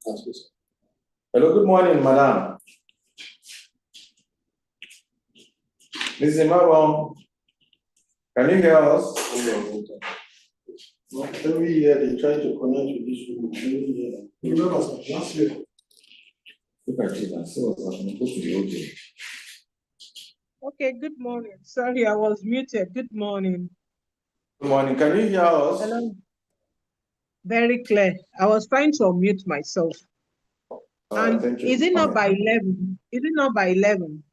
Hello, good morning, madam. Mrs. Imabong, can you hear us? Every year they try to connect with this room. Every year. You remember last year? Look at it and see what's happening. Go to the audio. Okay, good morning. Sorry, I was muted. Good morning. Good morning. Can you hear us? Hello. Very clear. I was trying to unmute myself. And thank you. is it not by 11? Is it not by 11?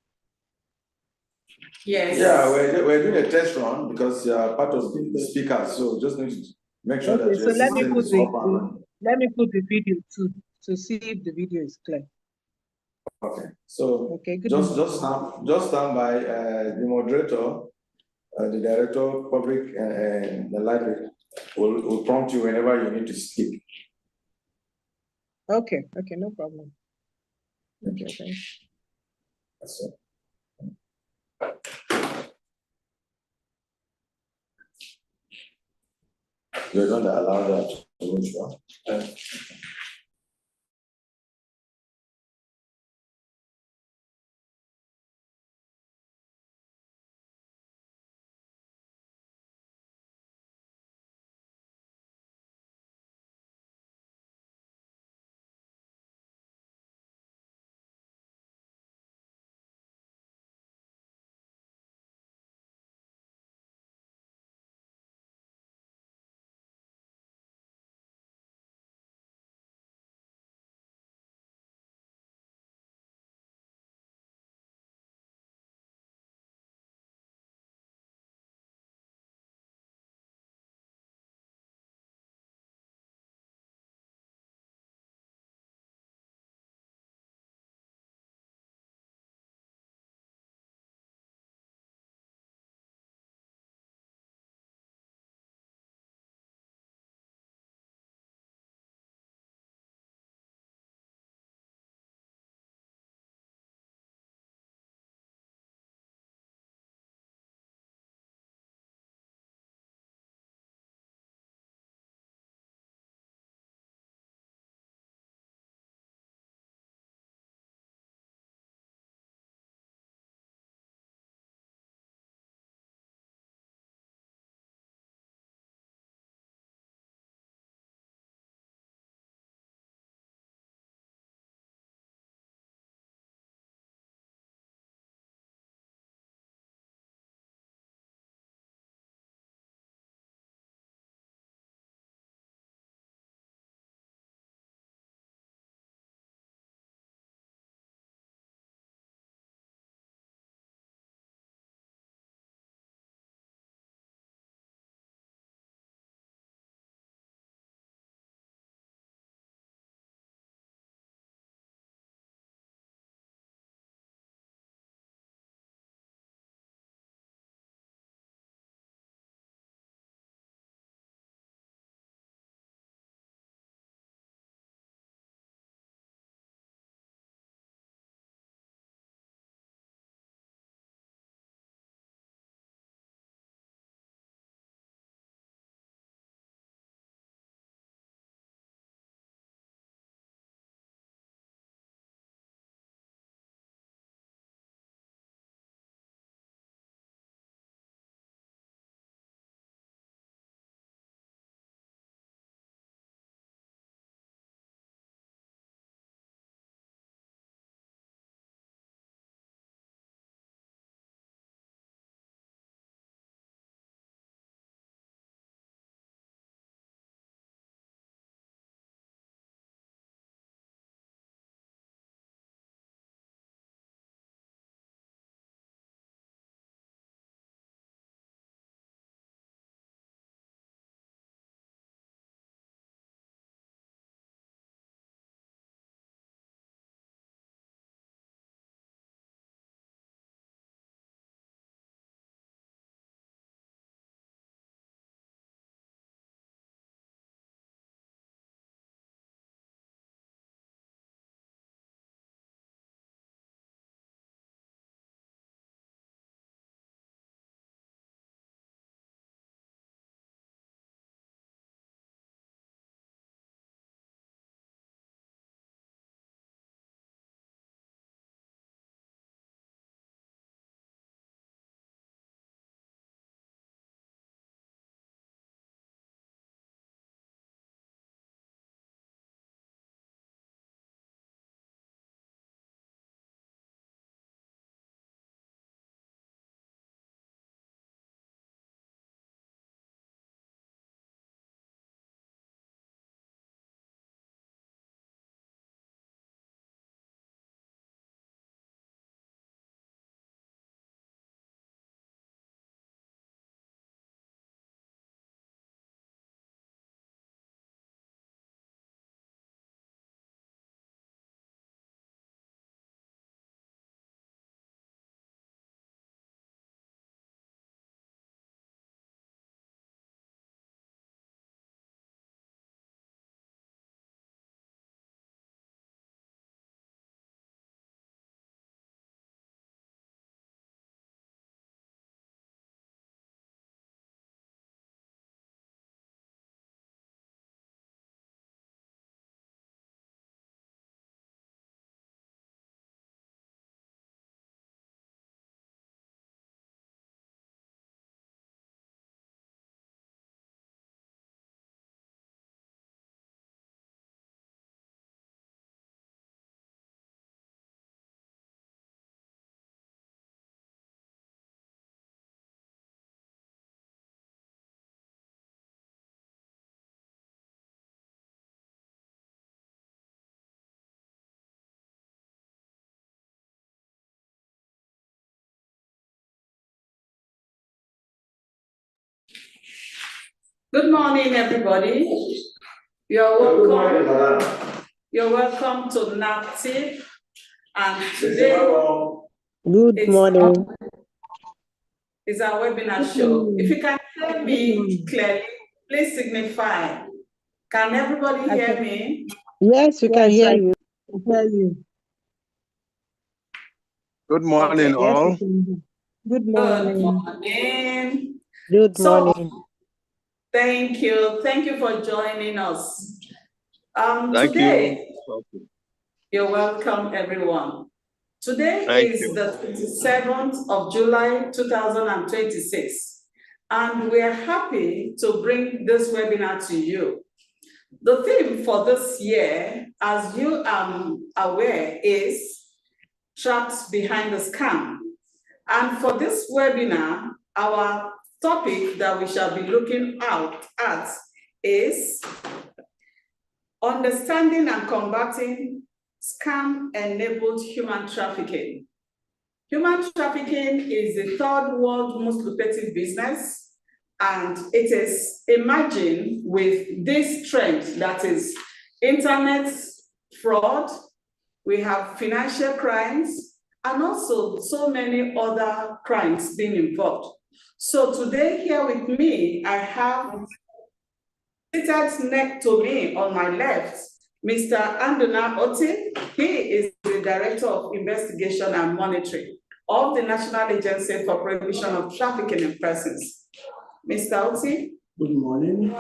Yes. Yeah, we're doing a test run because you are part of the speakers, so just need to make sure that Okay, your so let me system put is up and running. let me put the video too to see if the video is clear. Okay, so Okay, good just morning. stand by. The moderator, the director of public and the library will prompt you whenever you need to speak. Okay, no problem. Okay, thanks. That's all. You're going to allow that to go, Good morning, everybody. You're welcome. You're welcome to NAPTIP. And today Good morning. is our webinar show. If you can hear me clearly, please signify. Can everybody hear me? Yes, we can hear you. Hear you. Good morning, Okay. all. Yes, good Good morning. morning. Good So, morning. thank you. Thank you for joining us. Thank Today, you. you're welcome, everyone. Today Thank is you. the 27th of July, 2026, and we are happy to bring this webinar to you. The theme for this year, as you are aware, is Trapped Behind the Scam. And for this webinar, our topic that we shall be looking at is understanding and combating scam-enabled human trafficking. Human trafficking is the third world most lucrative business, and it is emerging with this trend that is internet fraud, we have financial crimes, and also so many other crimes being involved. So today here with me, I have seated next to me on my left, Mr. Andona Oti. He is the Director of Investigation and Monitoring of the National Agency for Prohibition of Trafficking in Persons. Mr. Oti. Good morning.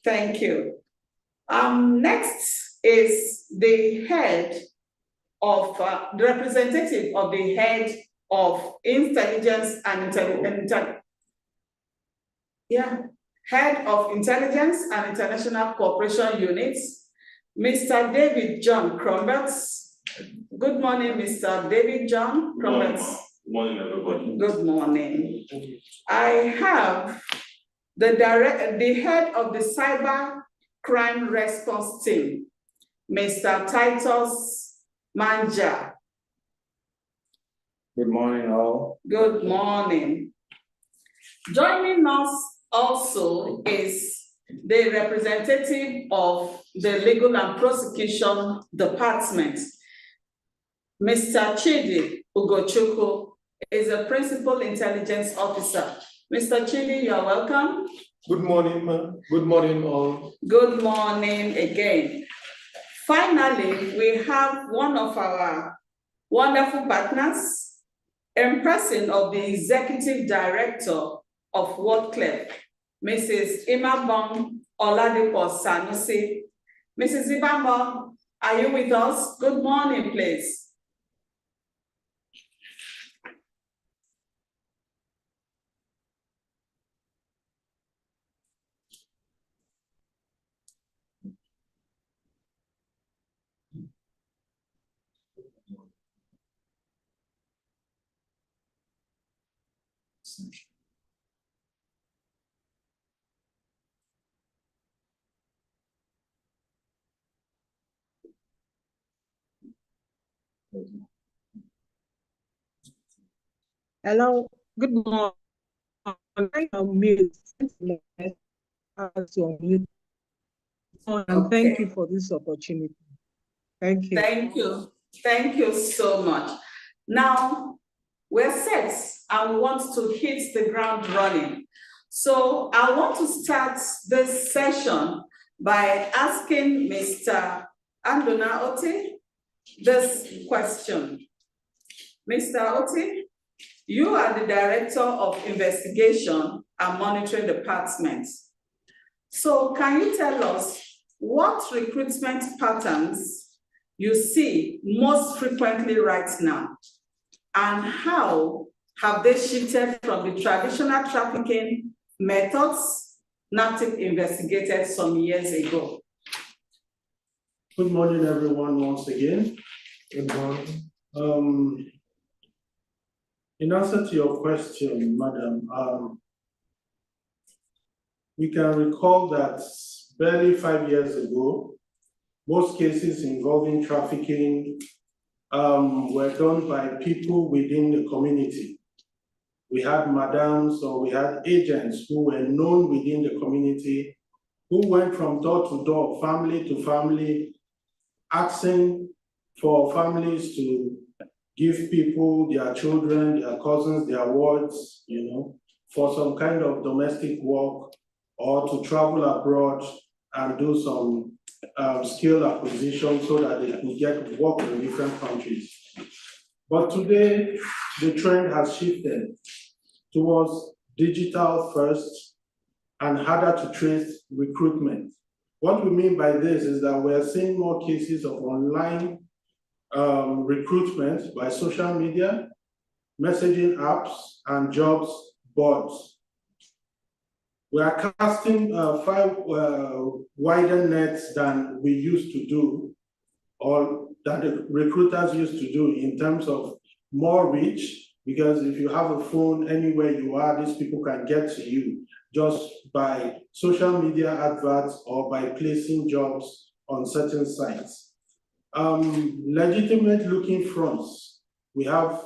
Thank you. Next is the head of, the representative of the head of Intelligence and Head of Intelligence and International Cooperation Units, Mr. David John Cromberts. Good morning, Mr. David John Cromberts. Good morning, everybody. Good morning. I have the head of the Cyber Crime Response Team, Mr. Titus Manja. Good morning, all. Good morning. Joining us also is the representative of the Legal and Prosecution Department. Mr. Chidi Ugochukwu is a Principal Intelligence Officer. Mr. Chidi, you are welcome. Good morning, ma'am. Good morning, all. Good morning again. Finally, we have one of our wonderful partners, in person of the Executive Director of WordClef, Mrs. Imabong Oladipo Sanusi. Mrs. Imabong, are you with us? Good morning, please. Hello, good morning. I'm mute. And thank you for this opportunity. Thank you. Thank you. Thank you so much. Now, we're set and we want to hit the ground running. So I want to start this session by asking Mr. Andona Oti this question. Mr. Oti, you are the Director of Investigation and Monitoring Department. So can you tell us what recruitment patterns you see most frequently right now? And how have they shifted from the traditional trafficking methods NAPTIP investigated some years ago? Good morning, everyone, once again. Good morning. In answer to your question, madam, we can recall that barely 5 years ago, most cases involving trafficking were done by people within the community. we had madams or we had agents who were known within the community, who went from door to door, family to family, asking for families to give people, their children, their cousins, their wards, for some kind of domestic work or to travel abroad and do some skill acquisition so that they can get work in different countries. But today, the trend has shifted towards digital first and harder to trace recruitment. What we mean by this is that we're seeing more cases of online recruitment by social media, messaging apps, and jobs boards. We are casting far wider nets than we used to do, or that the recruiters used to do in terms of more reach, because if you have a phone anywhere you are, these people can get to you just by social media adverts or by placing jobs on certain sites. Legitimate looking fronts. We have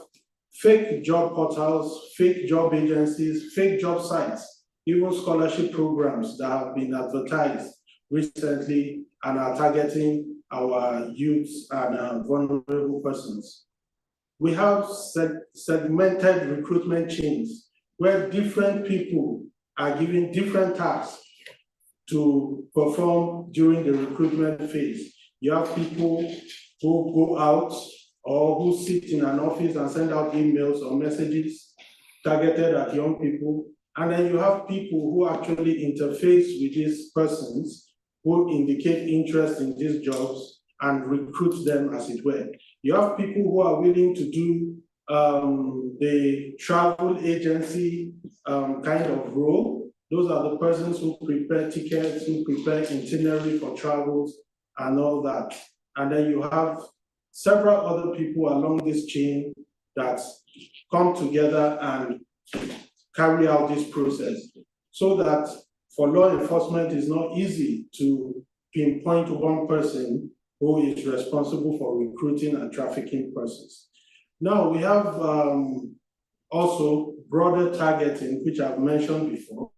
fake job portals, fake job agencies, fake job sites, even scholarship programs that have been advertised recently and are targeting our youths and vulnerable persons. We have segmented recruitment chains where different people are given different tasks to perform during the recruitment phase. You have people who go out or who sit in an office and send out emails or messages targeted at young people. And then you have people who actually interface with these persons who indicate interest in these jobs and recruit them, as it were. You have people who are willing to do the travel agency kind of role. Those are the persons who prepare tickets, who prepare itinerary for travels and all that. And then you have several other people along this chain that come together and carry out this process, so that for law enforcement it's not easy to pinpoint one person who is responsible for recruiting and trafficking persons. Now we have also broader targeting, which I've mentioned before,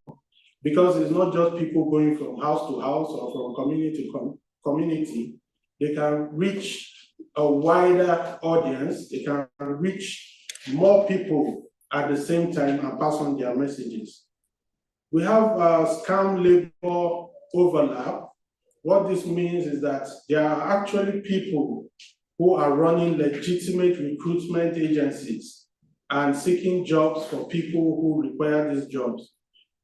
because it's not just people going from house to house or from community to community. They can reach a wider audience, they can reach more people at the same time and pass on their messages. We have scam labor overlap. What this means is that there are actually people who are running legitimate recruitment agencies and seeking jobs for people who require these jobs.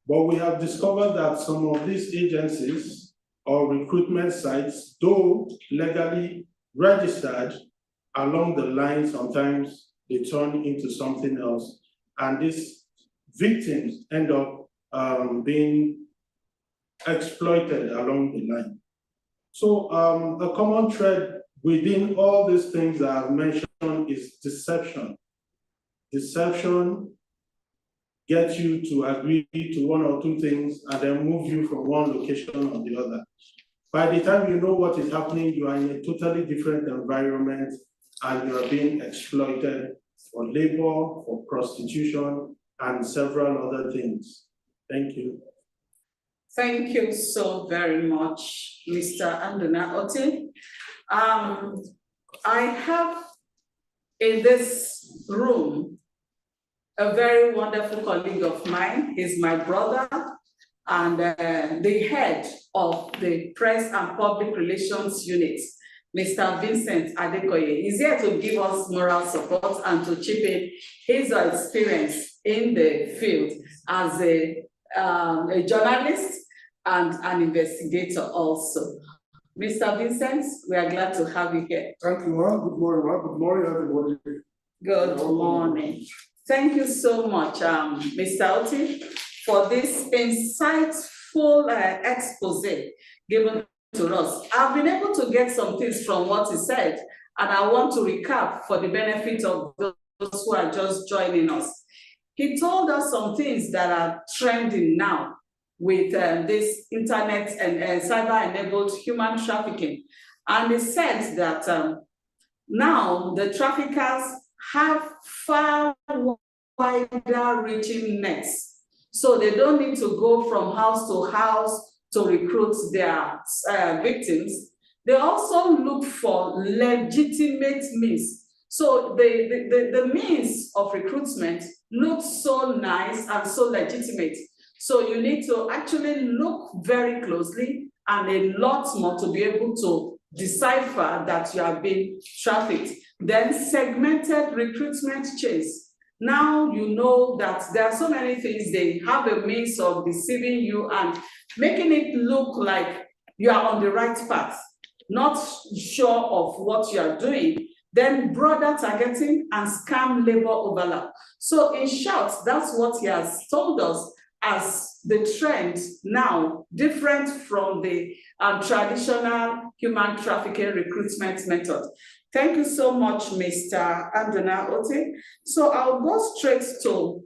But we have discovered that some of these agencies or recruitment sites, though legally registered, along the line sometimes they turn into something else. And these victims end up being exploited along the line. So a common thread within all these things that I've mentioned is deception. Deception gets you to agree to one or two things and then move you from one location or the other. By the time you know what is happening, you are in a totally different environment and you are being exploited for labor, for prostitution, and several other things. Thank you. Thank you so very much, Mr. Anduna Oti. I have in this room a very wonderful colleague of mine. He's my brother and the head of the Press and Public Relations Unit, Mr. Vincent Adekoye. He's here to give us moral support and to chip in his experience in the field as a journalist and an investigator also. Mr. Vincent, we are glad to have you here. Thank you, ma'am. Good morning, ma'am. Good morning, everybody. Good morning. Thank you so much, Mr. Oti, for this insightful expose given to us. I've been able to get some things from what he said, and I want to recap for the benefit of those who are just joining us. He told us some things that are trending now with this internet and cyber-enabled human trafficking. And he said that now the traffickers have far wider reaching nets. So they don't need to go from house to house to recruit their victims. They also look for legitimate means. So the means of recruitment looks so nice and so legitimate. So you need to actually look very closely and a lot more to be able to decipher that you have been trafficked. Then segmented recruitment chains. Now you know that there are so many things, they have a means of deceiving you and making it look like you are on the right path, not sure of what you are doing. Then broader targeting and scam labor overlap. So in short, that's what he has told us as the trend now, different from the traditional human trafficking recruitment method. Thank you so much, Mr. Andona Ote. So I'll go straight to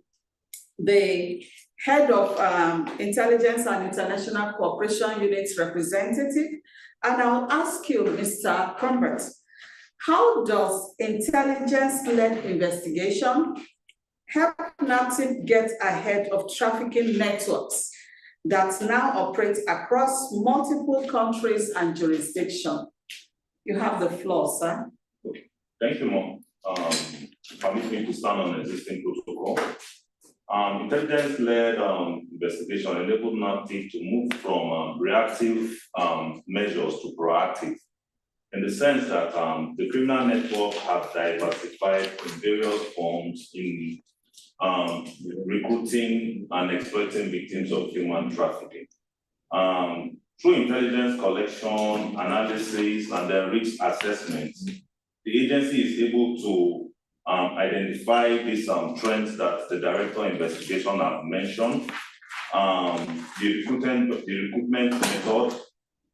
the head of Intelligence and International Cooperation Unit's representative, and I'll ask you, Mr. Crumbert, how does intelligence-led investigation help NAPTIP get ahead of trafficking networks that now operate across multiple countries and jurisdictions? You have the floor, sir. Thank you, Mom. Permit me to stand on existing protocol. Intelligence-led investigation enabled NAPTIP to move from reactive measures to proactive, in the sense that the criminal network have diversified in various forms in recruiting and exploiting victims of human trafficking. Through intelligence collection, analysis, and then risk assessments, the agency is able to identify these trends that the Director of Investigation have mentioned, the recruitment method,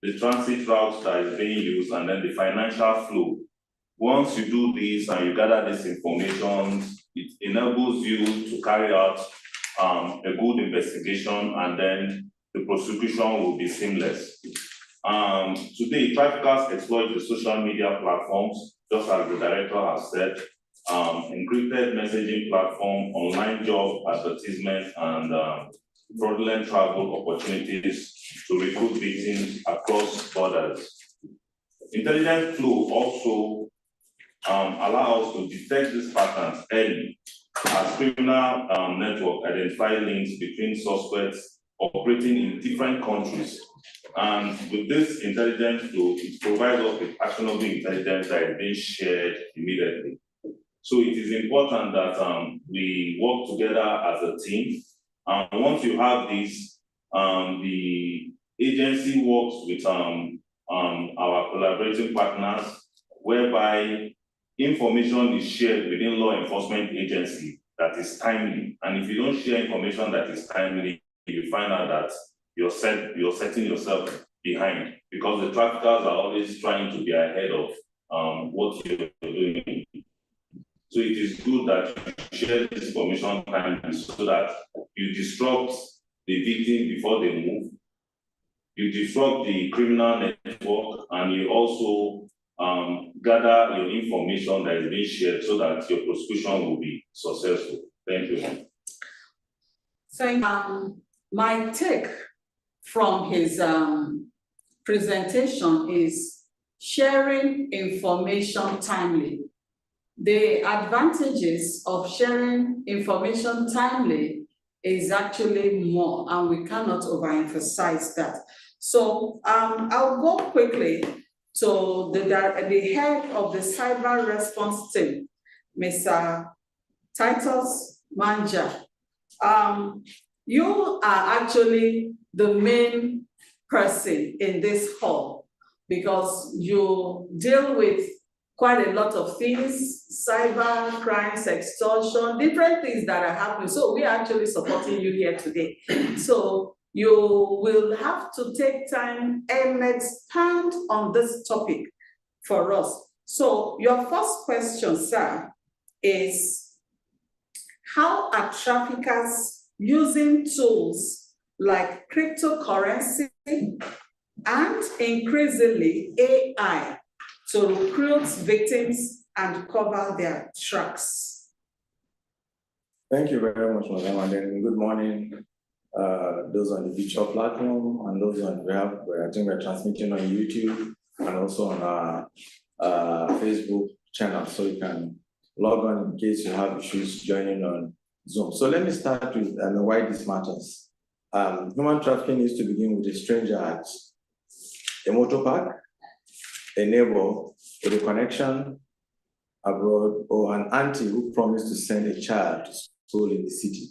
the transit routes that is being used, and then the financial flow. Once you do this and you gather this information, it enables you to carry out a good investigation, and then the prosecution will be seamless. Today, traffickers exploit the social media platforms, just as the director has said, encrypted messaging platform, online job advertisement, and fraudulent travel opportunities to recruit victims across borders. Intelligence flow also allows us to detect these patterns early as criminal network identify links between suspects operating in different countries. And with this intelligence flow, it provides us with actionable intelligence that is being shared immediately. So it is important that we work together as a team. Once you have this, the agency works with our collaborating partners, whereby information is shared within law enforcement agency that is timely. And if you don't share information that is timely, you find out that you're setting yourself behind, because the traffickers are always trying to be ahead of what you're doing. So it is good that you share this information timely so that you disrupt the victim before they move, you disrupt the criminal network, and you also gather your information that is being shared so that your prosecution will be successful. Thank you. Thank you. My take from his presentation is sharing information timely. The advantages of sharing information timely is actually more, and we cannot overemphasize that. So I'll go quickly to the head of the cyber response team, Mr. Titus Manja. You are actually the main person in this hall because you deal with quite a lot of things, cyber crimes, extortion, different things that are happening. So we are actually supporting you here today. So you will have to take time and expand on this topic for us. So your first question, sir, is how are traffickers using tools like cryptocurrency and increasingly AI to recruit victims and cover their tracks? Thank you very much, Madam, and then good morning, those on the virtual platform and those on where I think we're transmitting on YouTube and also on our Facebook channel, so you can log on in case you have issues joining on Zoom. So let me start with why this matters. Human trafficking is to begin with a stranger at a motor park, a neighbor with a connection abroad, or an auntie who promised to send a child to school in the city.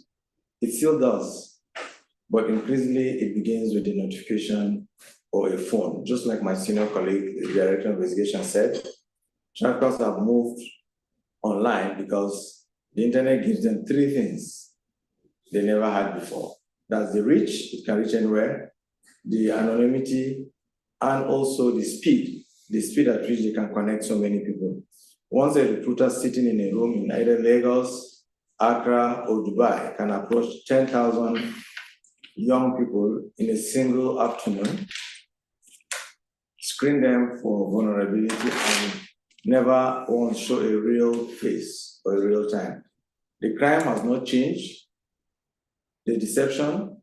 It still does, but increasingly it begins with a notification or a phone. Just like my senior colleague, the Director of Investigation, said, traffickers have moved online because the internet gives them three things they never had before. That's the reach, it can reach anywhere, the anonymity, and also the speed at which they can connect so many people. Once a recruiter sitting in a room in either Lagos, Accra, or Dubai can approach 10,000 young people in a single afternoon, screen them for vulnerability, and never once show a real face or a real time. The crime has not changed. The deception,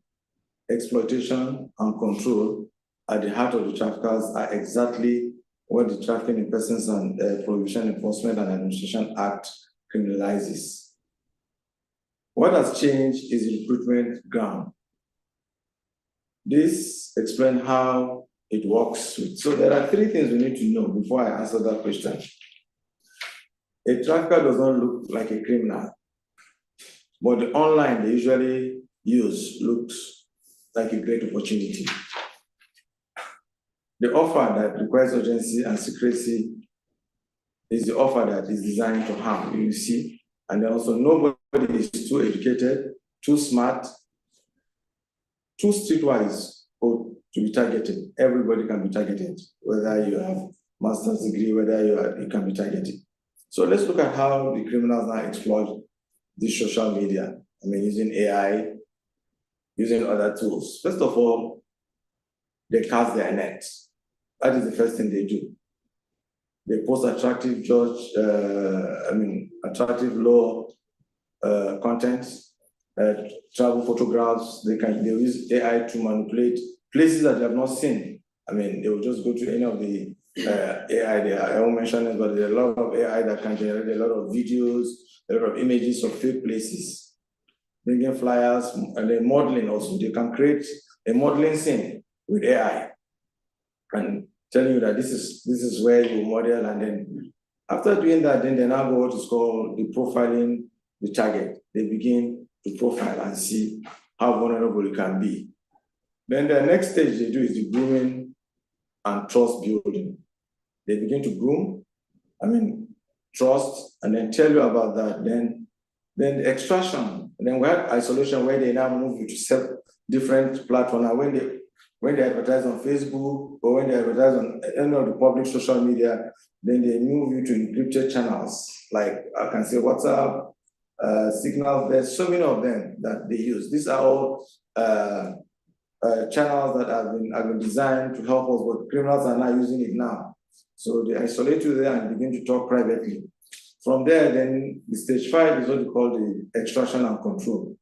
exploitation, and control at the heart of the traffickers are exactly what the Trafficking in Persons and Prohibition Enforcement and Administration Act criminalizes. What has changed is the recruitment ground. This explains how it works. So there are three things we need to know before I answer that question. A trafficker does not look like a criminal, but the online they usually use looks like a great opportunity. The offer that requires urgency and secrecy is the offer that is designed to harm, you see. And then also nobody is too educated, too smart, too streetwise or to be targeted. Everybody can be targeted, whether you have master's degree, whether you can be targeted. So let's look at how the criminals now exploit this social media. I mean, using AI, using other tools. First of all, they cast their net. That is the first thing they do. They post attractive attractive law content, travel photographs. They use AI to manipulate places that they have not seen. I mean, they will just go to any of the AI, I won't mention it, but there's a lot of AI that can generate a lot of videos, a lot of images of fake places, bringing flyers, and then modeling also. They can create a modeling scene with AI and telling you that this is where you model, and then after doing that, then they now go what is called the profiling the target. They begin to profile and see how vulnerable it can be. Then the next stage they do is the grooming and trust building. They begin to groom, trust, and then tell you about that. Then the extraction, and then we have isolation where they now move you to different platforms. And when they advertise on Facebook or when they advertise on any of the public social media, then they move you to encrypted channels, like I can say WhatsApp, Signal. There's so many of them that they use. These are all channels that have been designed to help us, but criminals are not using it now. So they isolate you there and begin to talk privately. From there, then the stage 5 is what we call the extraction and control.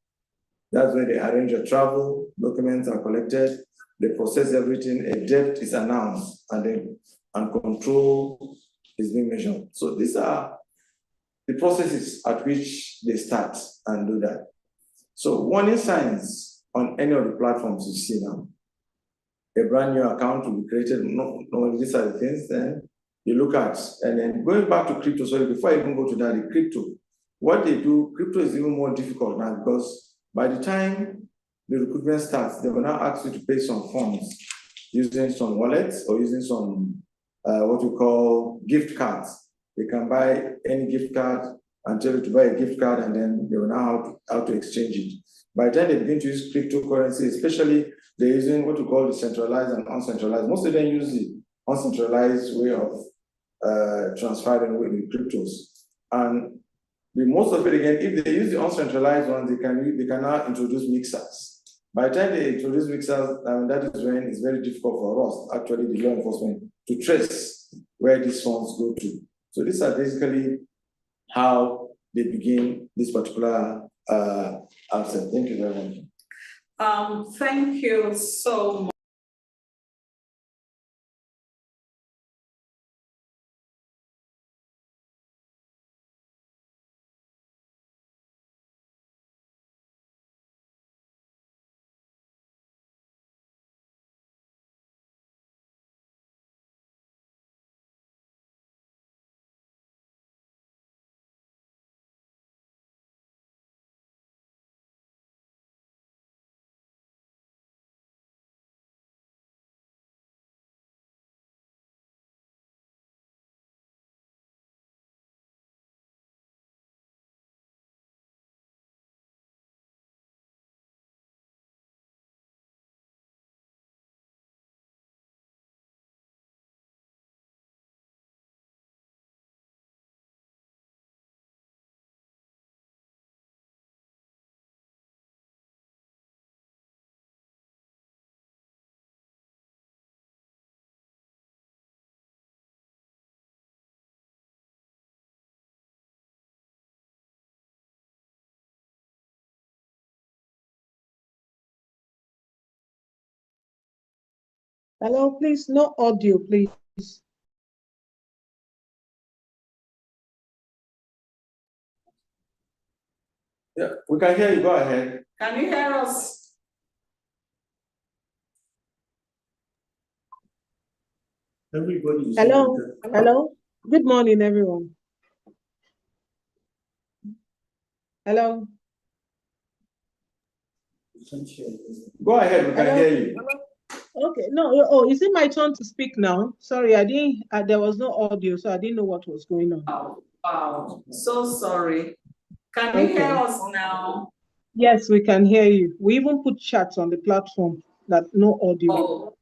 That's where they arrange your travel, documents are collected, they process everything, a debt is announced, and control is being measured. So these are the processes at which they start and do that. So warning signs on any of the platforms you see now. A brand new account will be created. No, these are the things then you look at. And then going back to crypto, sorry, before I even go to that, the crypto, what they do, crypto is even more difficult now because by the time the recruitment starts, they will now ask you to pay some funds using some wallets or using some what we call gift cards. They can buy any gift card and tell you to buy a gift card, and then they will know how to exchange it. By the time they begin to use cryptocurrency, especially they're using what we call the centralized and uncentralized. Most of them use the uncentralized way of transferring with the cryptos. And most of it, again, if they use the uncentralized ones, they can now introduce mixers. By the time they introduce mixers, that is when it's very difficult for us, actually, the law enforcement, to trace where these funds go to. So these are basically how they begin this particular absent. Thank you very much. Thank you so much. Hello, please, no audio, please. Yeah, we can hear you. Go ahead. Can you hear us? Everybody is Hello, muted. hello. Good morning, everyone. Hello. Go ahead. We can Hello? hear you. Okay, no, oh, is it my turn to speak now? Sorry, I didn't, there was no audio, so I didn't know what was going on. Wow, so sorry. Can you hear us now? Yes, we can hear you. We even put chats on the platform that no audio.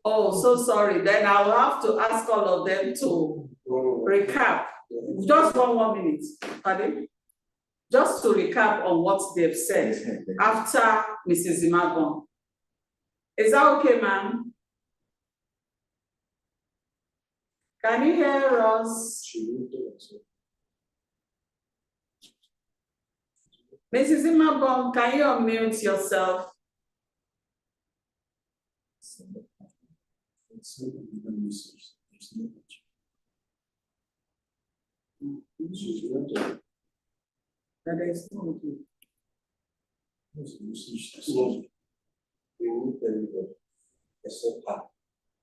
Oh, so sorry. Then I'll have to ask all of them to recap. Just 1 more minute, pardon? Just to recap on what they've said after Mrs. Imabon. Is that okay, ma'am? Can you hear us? Mrs. Imabon, can you unmute yourself? That is not good.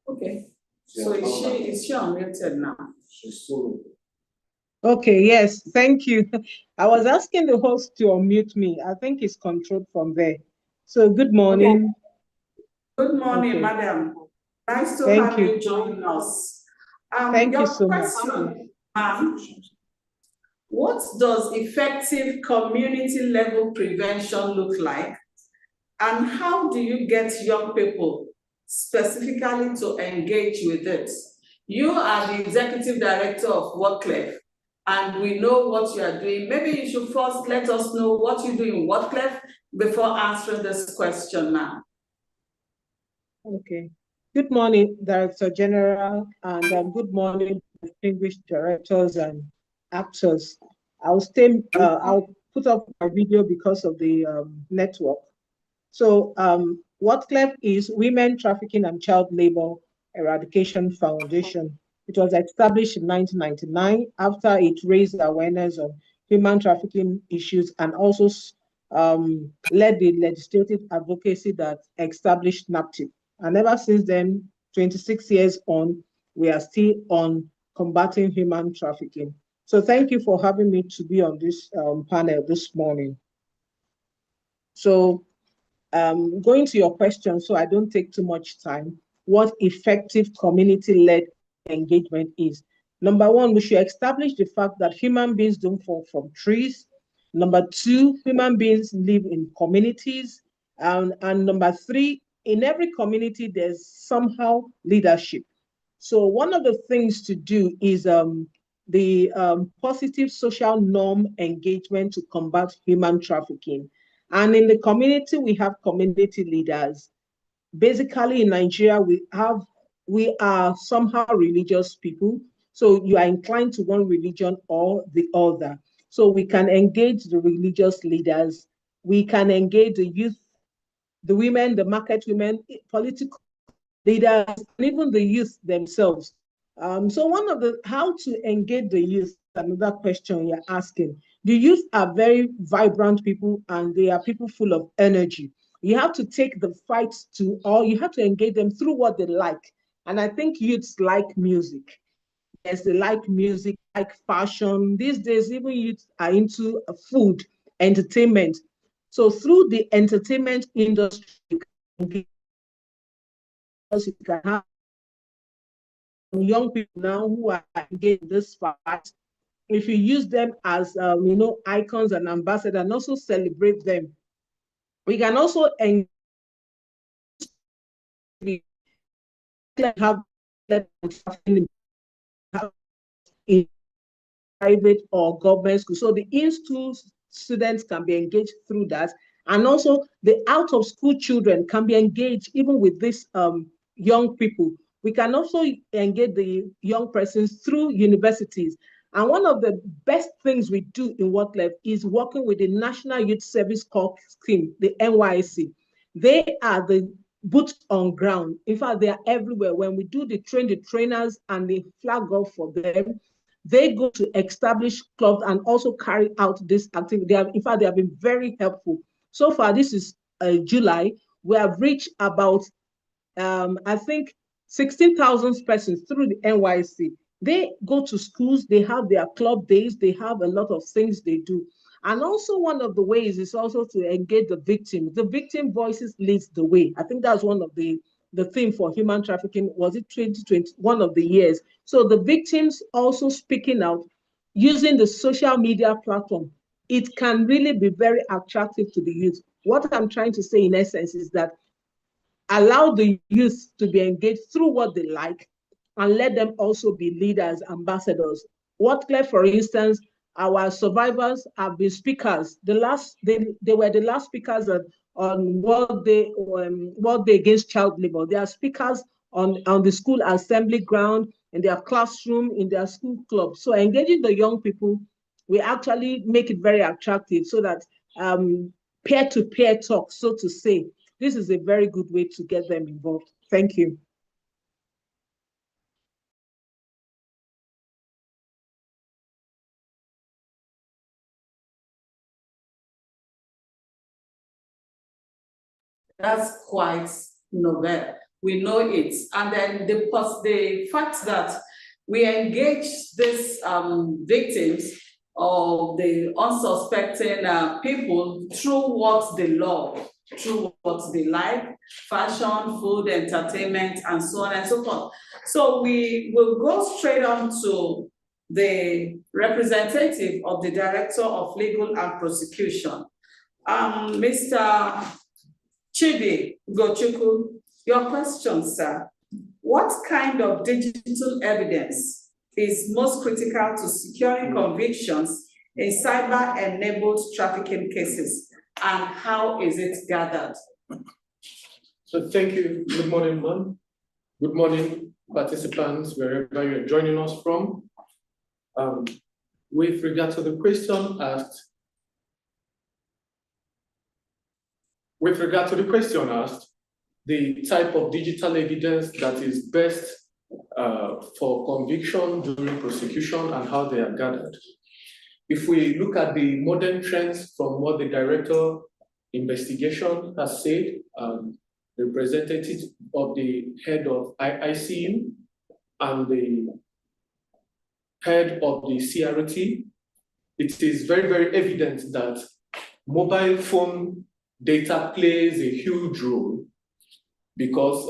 Okay. So is she unmuted now? Okay, yes, thank you. I was asking the host to unmute me. I think it's controlled from there. So good morning. Good morning, Okay. madam. Nice to Thank have you. you join us. Thank you Your so much. question, ma'am, what does effective community level prevention look like? And how do you get young people specifically to engage with it? You are the executive director of Whatclef, and we know what you are doing. Maybe you should first let us know what you do in Whatclef before answering this question now. Okay. Good morning, Director General, and good morning, distinguished directors and actors. I'll put up my video because of the network. So Whatclef is Women Trafficking and Child Labor Eradication Foundation. It was established in 1999 after it raised awareness of human trafficking issues and also led the legislative advocacy that established NAPTIP. And ever since then, 26 years on, we are still on combating human trafficking. So thank you for having me to be on this panel this morning. So going to your question, so I don't take too much time, what effective community-led engagement is. Number one, we should establish the fact that human beings don't fall from trees. Number two, human beings live in communities. And number three, in every community, there's somehow leadership. So one of the things to do is the positive social norm engagement to combat human trafficking. And in the community, we have community leaders. Basically, in Nigeria, we are somehow religious people. So you are inclined to one religion or the other. So we can engage the religious leaders, we can engage the youth, the women, the market women, political leaders, and even the youth themselves. So one of the, how to engage the youth, another question you're asking. The youth are very vibrant people and they are people full of energy. You have to take the fight to, or you have to engage them through what they like. And I think youths like music. Yes, they like music, like fashion. These days, even youth are into food, entertainment. So through the entertainment industry, you can have young people now who are engaged in this fight. If you use them as icons and ambassadors, and also celebrate them, we can also have in private or government school. So the in-school students can be engaged through that. And also the out-of-school children can be engaged even with these young people. We can also engage the young persons through universities. And one of the best things we do in WhatLeft is working with the National Youth Service Corps scheme, the NYC. They are the boots on ground. In fact, they are everywhere. When we do the trainers and the flag off for them, they go to establish clubs and also carry out this activity. In fact, they have been very helpful. So far, this is July. We have reached about, I think, 16,000 persons through the NYC. They go to schools, they have their club days, they have a lot of things they do. And also one of the ways is also to engage the victim. The victim voices leads the way. I think that's one of the theme for human trafficking. Was it 2020, one of the years? So the victims also speaking out using the social media platform. It can really be very attractive to the youth. What I'm trying to say in essence is that allow the youth to be engaged through what they like and let them also be leaders, ambassadors. WhatLeft, for instance, our survivors have been speakers. They were the last speakers on World Day Against Child Labor. They are speakers on the school assembly ground, in their classroom, in their school club. So engaging the young people, we actually make it very attractive so that peer-to-peer talk, so to say, this is a very good way to get them involved. Thank you. That's quite novel. We know it. And then the fact that we engage these victims or the unsuspecting people through what they love, through what they like, fashion, food, entertainment, and so on and so forth. So we will go straight on to the representative of the Director of Legal and Prosecution, Mr. Chibi Gochuku. Your question, sir. What kind of digital evidence is most critical to securing convictions in cyber-enabled trafficking cases, and how is it gathered? So thank you. Good morning, ma'am. Good morning, participants, wherever you're joining us from. With regard to the question asked, the type of digital evidence that is best for conviction during prosecution and how they are gathered. If we look at the modern trends from what the Director Investigation has said, the representative of the head of IICM and the head of the CRT, it is very, very evident that mobile phone data plays a huge role because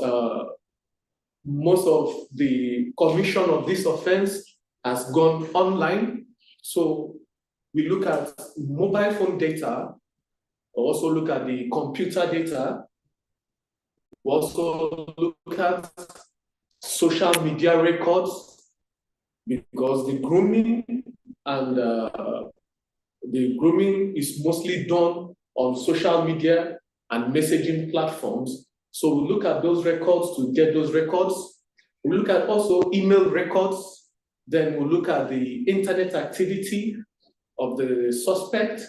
most of the commission of this offense has gone online. So we look at mobile phone data, also look at the computer data, we also look at social media records, because the grooming is mostly done on social media and messaging platforms. So we look at those records to get those records. We look at also email records. Then we look at the internet activity of the suspect,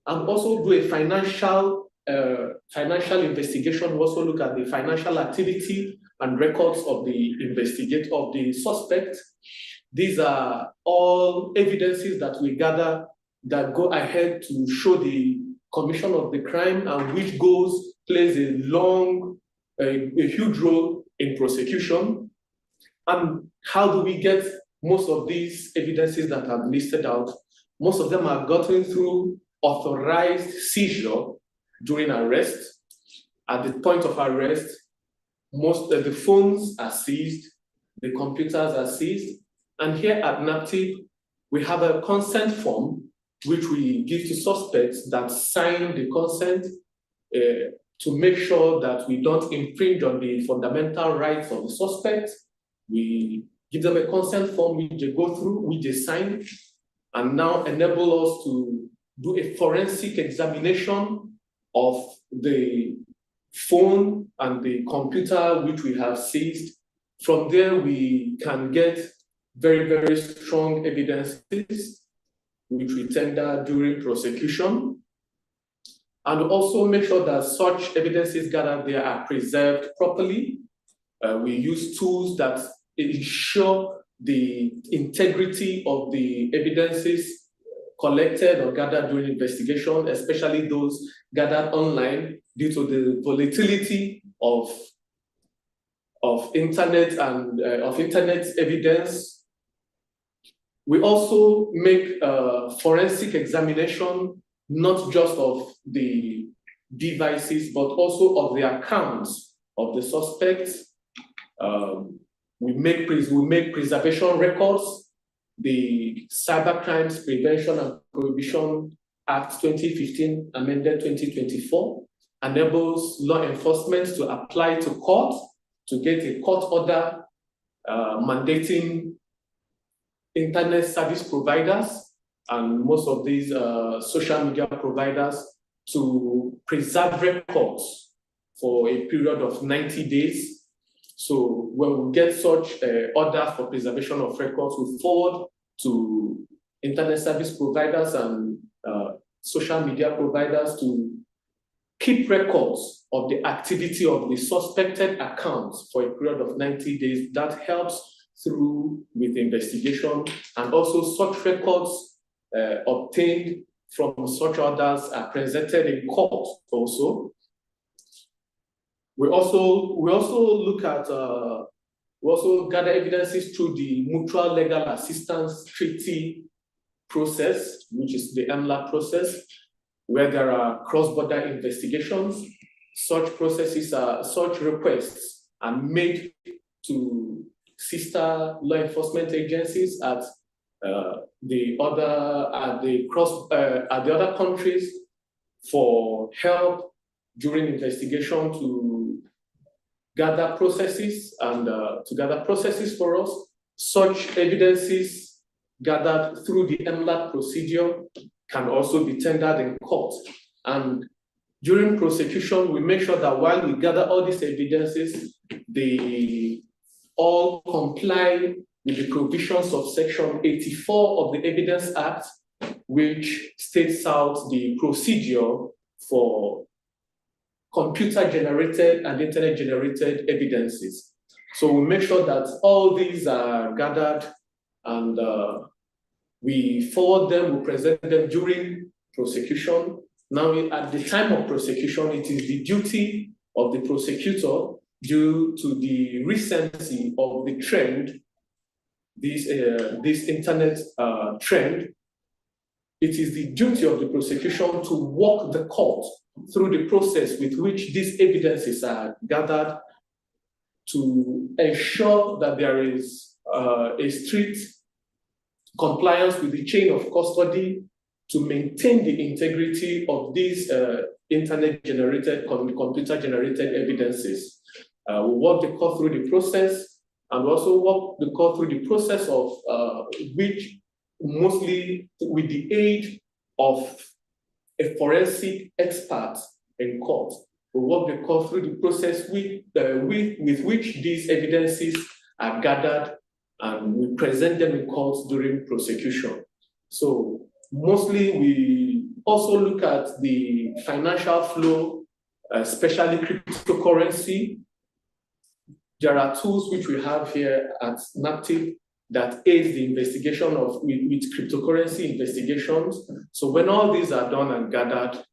and also do a financial investigation. We also look at the financial activity and records of the suspect. These are all evidences that we gather that go ahead to show the commission of the crime, and which plays a huge role in prosecution. And how do we get most of these evidences that I've listed out? Most of them are gotten through authorized seizure during arrest. At the point of arrest, most of the phones are seized, the computers are seized. And here at NAPTIP, we have a consent form which we give to suspects that sign the consent to make sure that we don't infringe on the fundamental rights of the suspect. We give them a consent form which they go through, which they sign, and now enable us to do a forensic examination of the phone and the computer which we have seized. From there, we can get very, very strong evidences which we tender during prosecution, and also make sure that such evidences gathered there are preserved properly. We use tools that ensure the integrity of the evidences collected or gathered during investigation, especially those gathered online due to the volatility of internet and of internet evidence. We also make forensic examination, not just of the devices, but also of the accounts of the suspects. We make preservation records. The Cybercrimes Prevention and Prohibition Act 2015, amended 2024, enables law enforcement to apply to court to get a court order mandating internet service providers and most of these social media providers to preserve records for a period of 90 days. So when we get such order for preservation of records, we forward to internet service providers and social media providers to keep records of the activity of the suspected accounts for a period of 90 days. That helps through with the investigation, and also such records obtained from such orders are presented in court also. We also look at, we also gather evidences through the Mutual Legal Assistance Treaty process, which is the MLA process, where there are cross-border investigations. Such requests are made to sister law enforcement agencies at the other countries for help during investigation to gather processes and to gather processes for us. Such evidences gathered through the MLAT procedure can also be tendered in court. And during prosecution, we make sure that while we gather all these evidences, they all comply with the provisions of Section 84 of the Evidence Act, which states out the procedure for computer-generated and internet-generated evidences. So we make sure that all these are gathered and we forward them, we present them during prosecution. Now, at the time of prosecution, it is the duty of the prosecutor, due to the recency of the trend, this internet trend, it is the duty of the prosecution to walk the court through the process with which these evidences are gathered to ensure that there is a strict compliance with the chain of custody to maintain the integrity of these internet-generated, computer-generated evidences. We walk the court through the process, and we also walk the court through the process of which mostly with the aid of a forensic expert in court. We walk the court through the process with which these evidences are gathered, and we present them in court during prosecution. So mostly we also look at the financial flow, especially cryptocurrency. There are tools which we have here at NAPTIP that aid the investigation with cryptocurrency investigations. So when all these are done and gathered,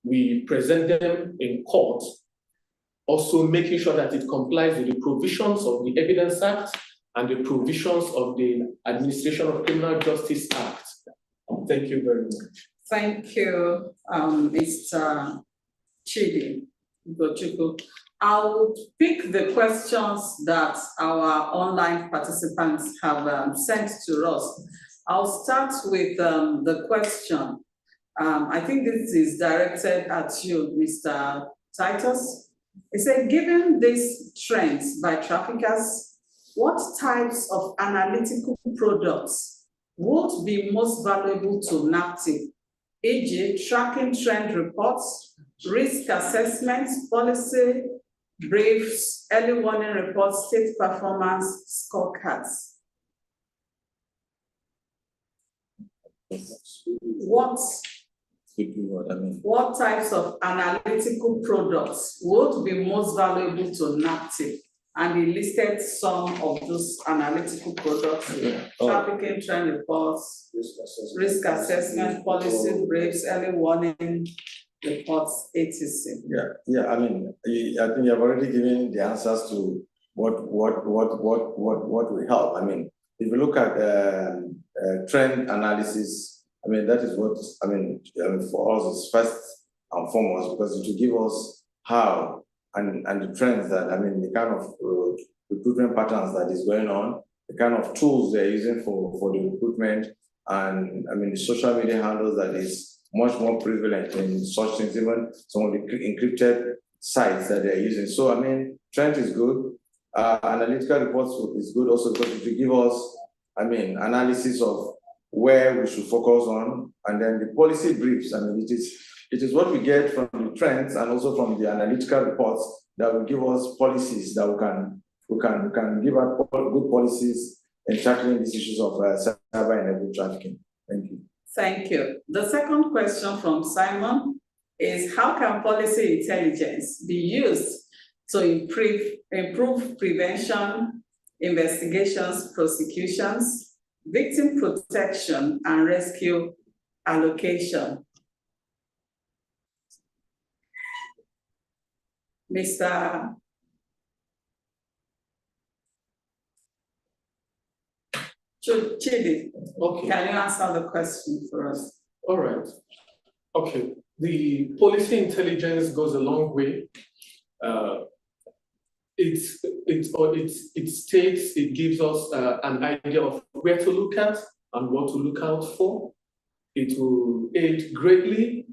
we present them in court, also making sure that it complies with the provisions of the Evidence Act and the provisions of the Administration of Criminal Justice Act. Thank you very much. Thank you, Mr. Chidi Gochukwu. I'll pick the questions that our online participants have sent to us. I'll start with the question. I think this is directed at you, Mr. Titus. It said, given these trends by traffickers, what types of analytical products would be most valuable to NAPTIP, e.g. tracking trend reports, risk assessments, policy briefs, early warning reports, state performance scorecards? What types of analytical products would be most valuable to NAPTIP? And he listed some of those analytical products: trafficking trend reports, risk assessment, policy briefs, early warning reports, etc. I mean, I think you've already given the answers to what will help. I mean, if you look at trend analysis, I mean, that is what, for us is first and foremost, because it will give us how and the trends that, the kind of recruitment patterns that is going on, the kind of tools they're using for the recruitment, and the social media handles that is much more prevalent in such things, even some of the encrypted sites that they're using. So, trend is good. Analytical reports is good also because it will give us, analysis of where we should focus on, and then the policy briefs. It is what we get from the trends and also from the analytical reports that will give us policies that we can give out good policies in tackling these issues of cyber-enabled trafficking. Thank you. Thank you. The second question from Simon is, how can policy intelligence be used to improve prevention, investigations, prosecutions, victim protection, and rescue allocation? Mr. Chidi, okay. Can you answer the question for us? All right. Okay. The policy intelligence goes a long way. It gives us an idea of where to look at and what to look out for. It will aid greatly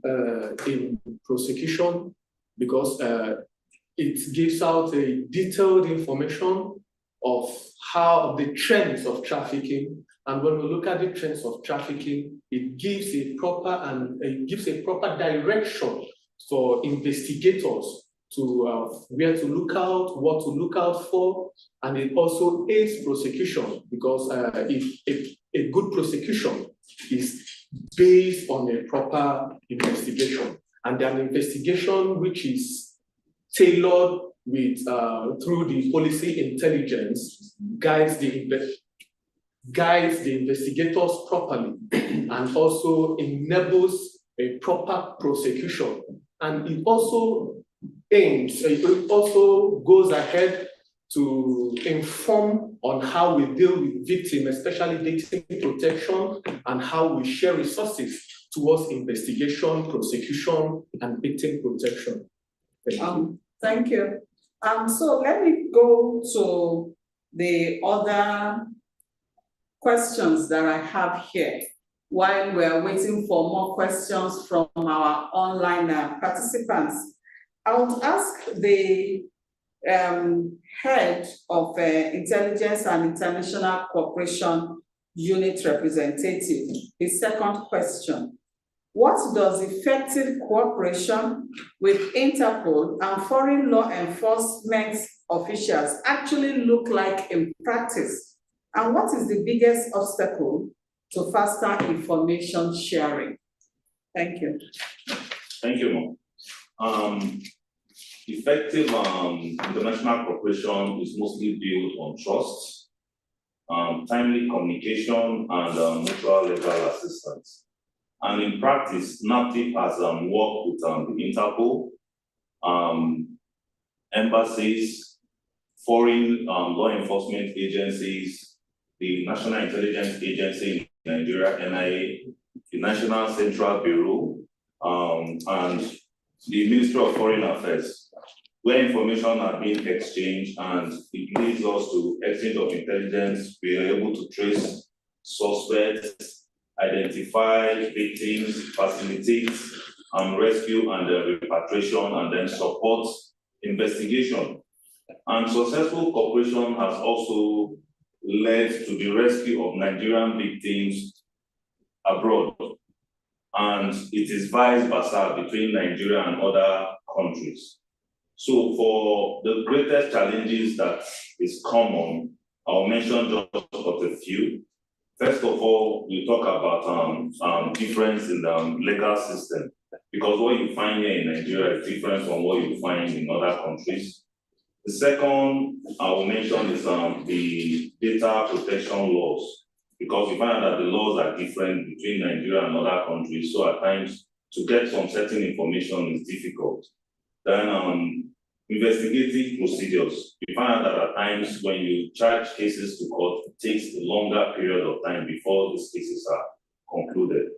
in prosecution because it gives out a detailed information of how the trends of trafficking, and when we look at the trends of trafficking, it gives a proper direction for investigators to where to look out, what to look out for, and it also aids prosecution because if a good prosecution is based on a proper investigation, and an investigation which is tailored with through the policy intelligence guides the investigators properly and also enables a proper prosecution. And it also goes ahead to inform on how we deal with victims, especially victim protection, and how we share resources towards investigation, prosecution, and victim protection. Thank you. So let me go to the other questions that I have here while we're waiting for more questions from our online participants. I would ask the head of Intelligence and International Cooperation Unit representative, his second question. What does effective cooperation with Interpol and foreign law enforcement officials actually look like in practice? And what is the biggest obstacle to faster information sharing. Thank you. Thank you, Mom. Effective international cooperation is mostly built on trust, timely communication, and mutual legal assistance. And in practice, NAPTIP has worked with the Interpol, embassies, foreign law enforcement agencies, the National Intelligence Agency in Nigeria, NIA, the National Central Bureau, and the Ministry of Foreign Affairs, where information are being exchanged, and it leads us to exchange of intelligence. We are able to trace suspects, identify victims, facilitate rescue and repatriation, and then support investigation. And successful cooperation has also led to the rescue of Nigerian victims abroad. And it is vice versa between Nigeria and other countries. So for the greatest challenges that is common, I'll mention just a few. First of all, we talk about difference in the legal system, because what you find here in Nigeria is different from what you find in other countries. The second I will mention is the data protection laws, because we find that the laws are different between Nigeria and other countries. So at times, to get some certain information is difficult. Then investigative procedures. We find that at times when you charge cases to court, it takes a longer period of time before these cases are concluded.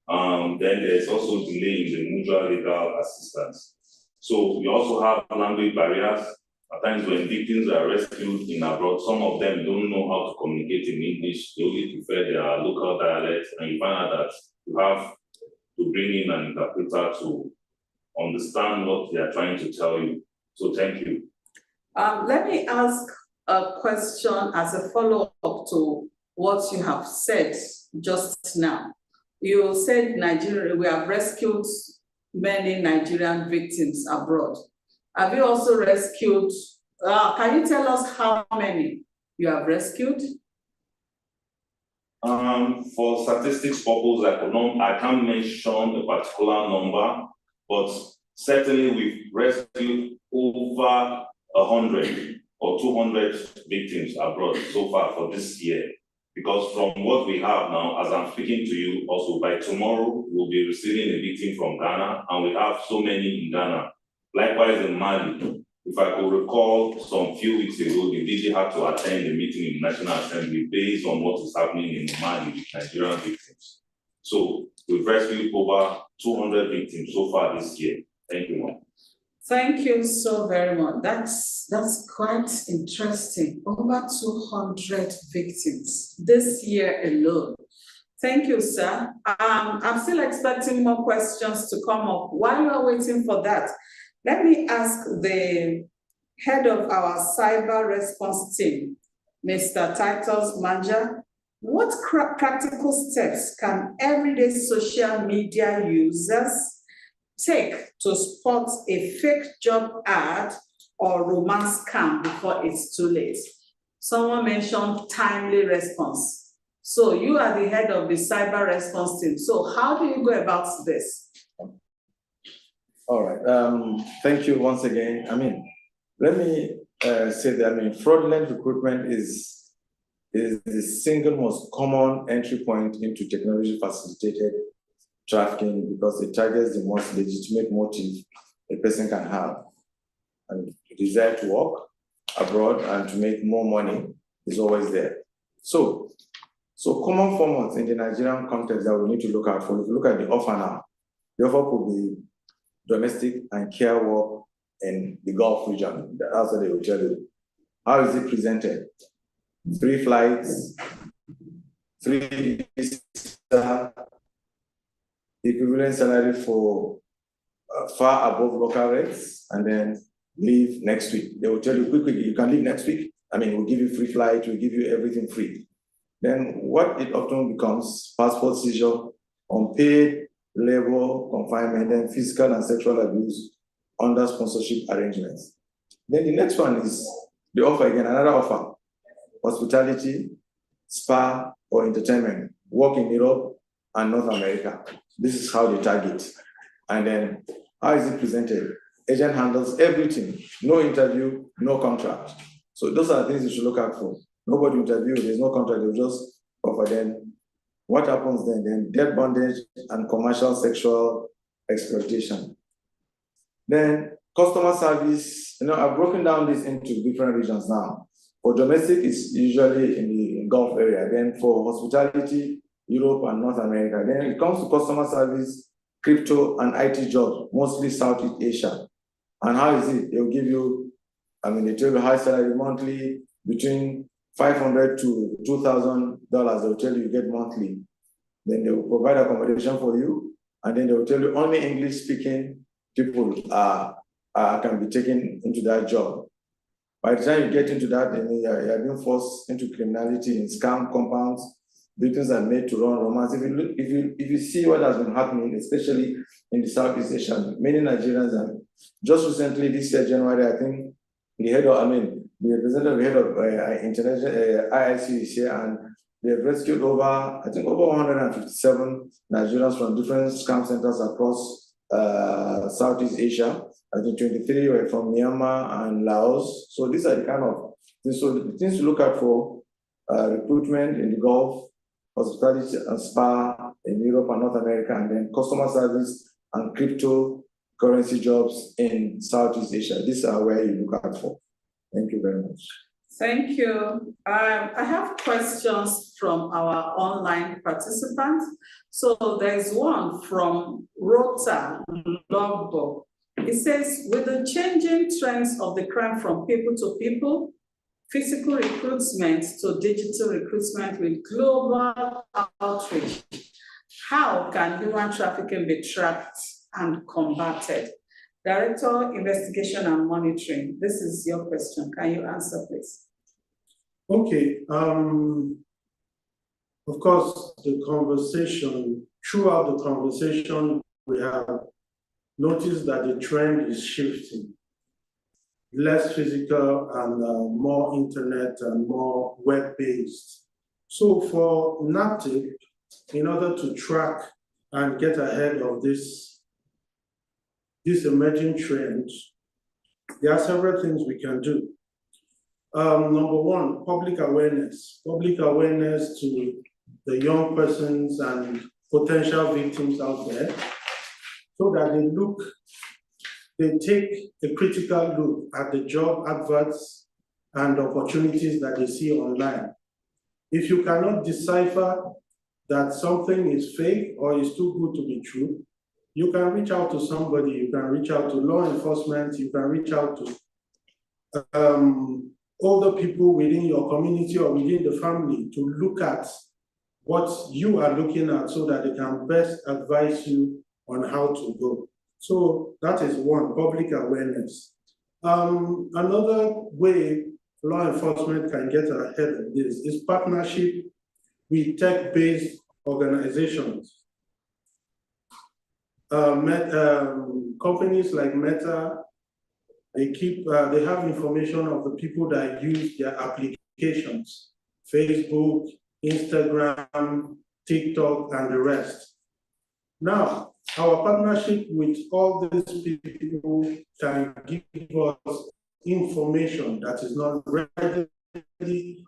Then there's also delay in the mutual legal assistance. So we also have language barriers. At times when victims are rescued in abroad, some of them don't know how to communicate in English. They only prefer their local dialect, and you find out that you have to bring in an interpreter to understand what they are trying to tell you. So thank you. Let me ask a question as a follow-up to what you have said just now. You said Nigeria, we have rescued many Nigerian victims abroad. Have you also rescued, can you tell us how many you have rescued? For statistics purposes, I can't mention a particular number, but certainly we've rescued over 100 or 200 victims abroad so far for this year. Because from what we have now, as I'm speaking to you, also by tomorrow, we'll be receiving a victim from Ghana, and we have so many in Ghana. Likewise in Mali. If I could recall, some few weeks ago, the DG had to attend a meeting in the National Assembly based on what is happening in Mali with Nigerian victims. So we've rescued over 200 victims so far this year. Thank you, Mom. Thank you so very much. That's quite interesting. Over 200 victims this year alone. Thank you, sir. I'm still expecting more questions to come up. While you are waiting for that, let me ask the head of our cyber response team, Mr. Titus Manja, what practical steps can everyday social media users take to spot a fake job ad or romance scam before it's too late? Someone mentioned timely response. So you are the head of the cyber response team. So how do you go about this? All right. Thank you once again. Let me say that fraudulent recruitment is the single most common entry point into technology facilitated trafficking, because it targets the most legitimate motive a person can have. And the desire to work abroad and to make more money is always there. So common formats in the Nigerian context that we need to look out for. If you look at the offer now, the offer could be domestic and care work in the Gulf region. That's what they will tell you. How is it presented? 3 flights, 3 visas, equivalent salary for far above local rates, and then leave next week. They will tell you quickly, you can leave next week. We'll give you free flight, we'll give you everything free. Then what it often becomes, passport seizure, unpaid labor, confinement, and physical and sexual abuse under sponsorship arrangements. Then the next one is the offer again, another offer, hospitality, spa, or entertainment, work in Europe and North America. This is how they target. And then how is it presented? Agent handles everything, no interview, no contract. So those are the things you should look out for. Nobody interview, there's no contract, they'll just offer them. What happens then? Then debt bondage and commercial sexual exploitation. Then customer service, I've broken down this into different regions now. For domestic, it's usually in the Gulf area. Then for hospitality, Europe and North America. Then it comes to customer service, crypto and IT jobs, mostly Southeast Asia. And how is it? They'll give you, they tell you high salary monthly, between $500 to $2,000, they'll tell you get monthly. Then they will provide accommodation for you, and then they will tell you only English-speaking people can be taken into that job. By the time you get into that, then you're being forced into criminality in scam compounds. Victims are made to run romance. If you see what has been happening, especially in the Southeast Asia, many Nigerians are just recently this year, January, I think the representative head of international IIC is here, and they have rescued over 157 Nigerians from different scam centers across Southeast Asia. I think 23 were from Myanmar and Laos. So these are the kind of things. So the things to look out for: recruitment in the Gulf, hospitality and spa in Europe and North America, and then customer service and cryptocurrency jobs in Southeast Asia. These are where you look out for. Thank you very much. Thank you. I have questions from our online participants. So there's one from Rota Logbook. It says, with the changing trends of the crime from people to people, physical recruitment to digital recruitment with global outreach, how can human trafficking be tracked and combated? Director, Investigation and Monitoring, this is your question. Can you answer, please? Okay. Of course, throughout the conversation, we have noticed that the trend is shifting. Less physical and more internet and more web-based. So for NAPTIP, in order to track and get ahead of this emerging trends, there are several things we can do. Number one, public awareness to the young persons and potential victims out there, so that they take a critical look at the job adverts and opportunities that they see online. If you cannot decipher that something is fake or is too good to be true, you can reach out to somebody, you can reach out to law enforcement, you can reach out to older people within your community or within the family to look at what you are looking at so that they can best advise you on how to go. So that is one, public awareness. Another way law enforcement can get ahead of this is partnership with tech-based organizations. Companies like Meta, they have information of the people that use their applications, Facebook, Instagram, TikTok, and the rest. Now, our partnership with all these people can give us information that is not readily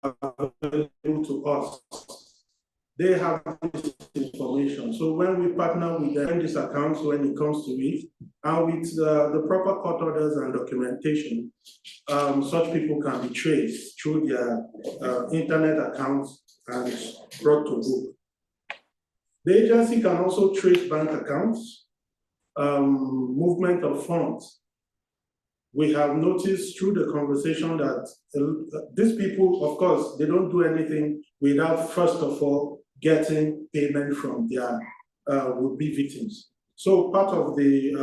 available to us. They have this information. So when we partner with them, these accounts, when it comes to it, and with the proper court orders and documentation, such people can be traced through their internet accounts and brought to book. The agency can also trace bank accounts, movement of funds. We have noticed through the conversation that these people, of course, they don't do anything without, first of all, getting payment from their would-be victims. So part of the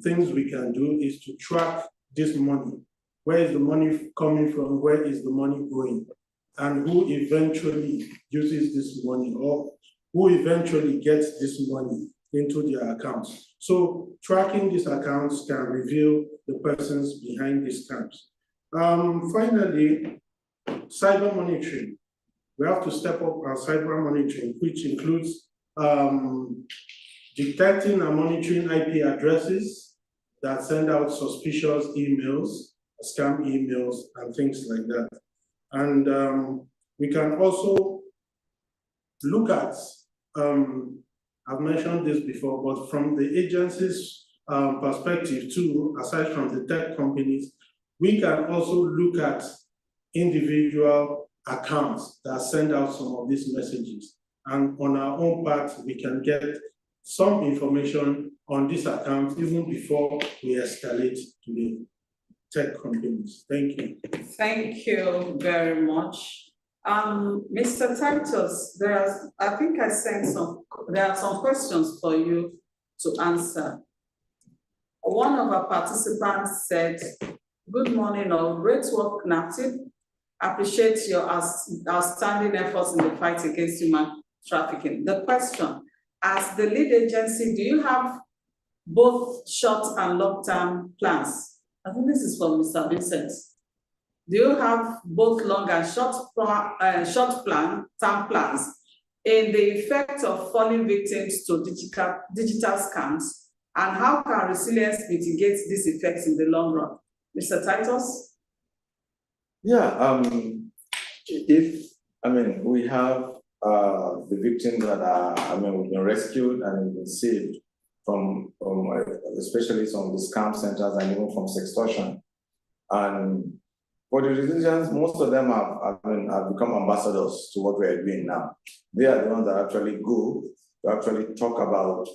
things we can do is to track this money. Where is the money coming from? Where is the money going? And who eventually uses this money, or who eventually gets this money into their accounts. So tracking these accounts can reveal the persons behind these scams. Finally, cyber monitoring. we have to step up our cyber monitoring, which includes detecting and monitoring IP addresses that send out suspicious emails, scam emails, and things like that. And we can also look at, I've mentioned this before, but from the agency's perspective too, aside from the tech companies, we can also look at individual accounts that send out some of these messages. And on our own part, we can get some information on this account even before we escalate to the tech companies. Thank you. Thank you very much. Mr. Titus, I think I sent there are some questions for you to answer. One of our participants said, good morning, all. Great work, NAPTIP. Appreciate your outstanding efforts in the fight against human trafficking. The question, as the lead agency, do you have both short and long-term plans? I think this is from Mr. Vincent. Do you have both long and short-term plans in the effect of falling victims to digital scams? And how can resilience mitigate these effects in the long run? Mr. Titus? Yeah, we have the victims that are, we've been rescued and we've been saved from especially some of the scam centers and even from sextortion. And for the resilience, most of them have become ambassadors to what we are doing now. They are the ones that actually go to actually talk about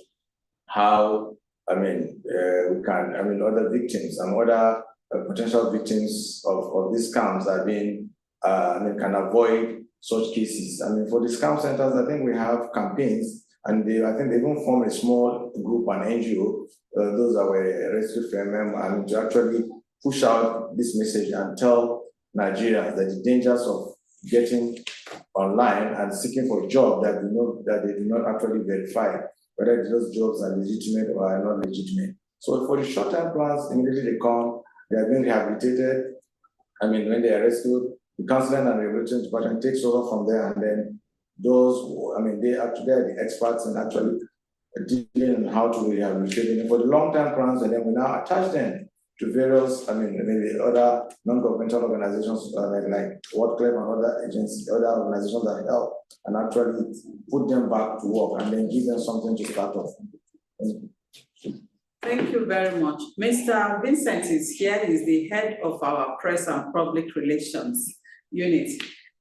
how, we can, other victims and other potential victims of these scams are being, can avoid such cases. For the scam centers, I think we have campaigns, and I think they even form a small group, an NGO, those that were rescued from them, to actually push out this message and tell Nigerians that the dangers of getting online and seeking for a job that they do not actually verify whether those jobs are legitimate or are not legitimate. So for the short-term plans, immediately they come, they are being rehabilitated. When they are rescued, the counseling and rehabilitation department takes over from there, and then those, they are the experts in actually dealing on how to rehabilitate them. For the long-term plans, and then we now attach them to various, maybe other non-governmental organizations like WordClap and other agencies, other organizations that help, and actually put them back to work and then give them something to start off. Thank you very much. Mr. Vincent is here. He's the head of our press and public relations unit.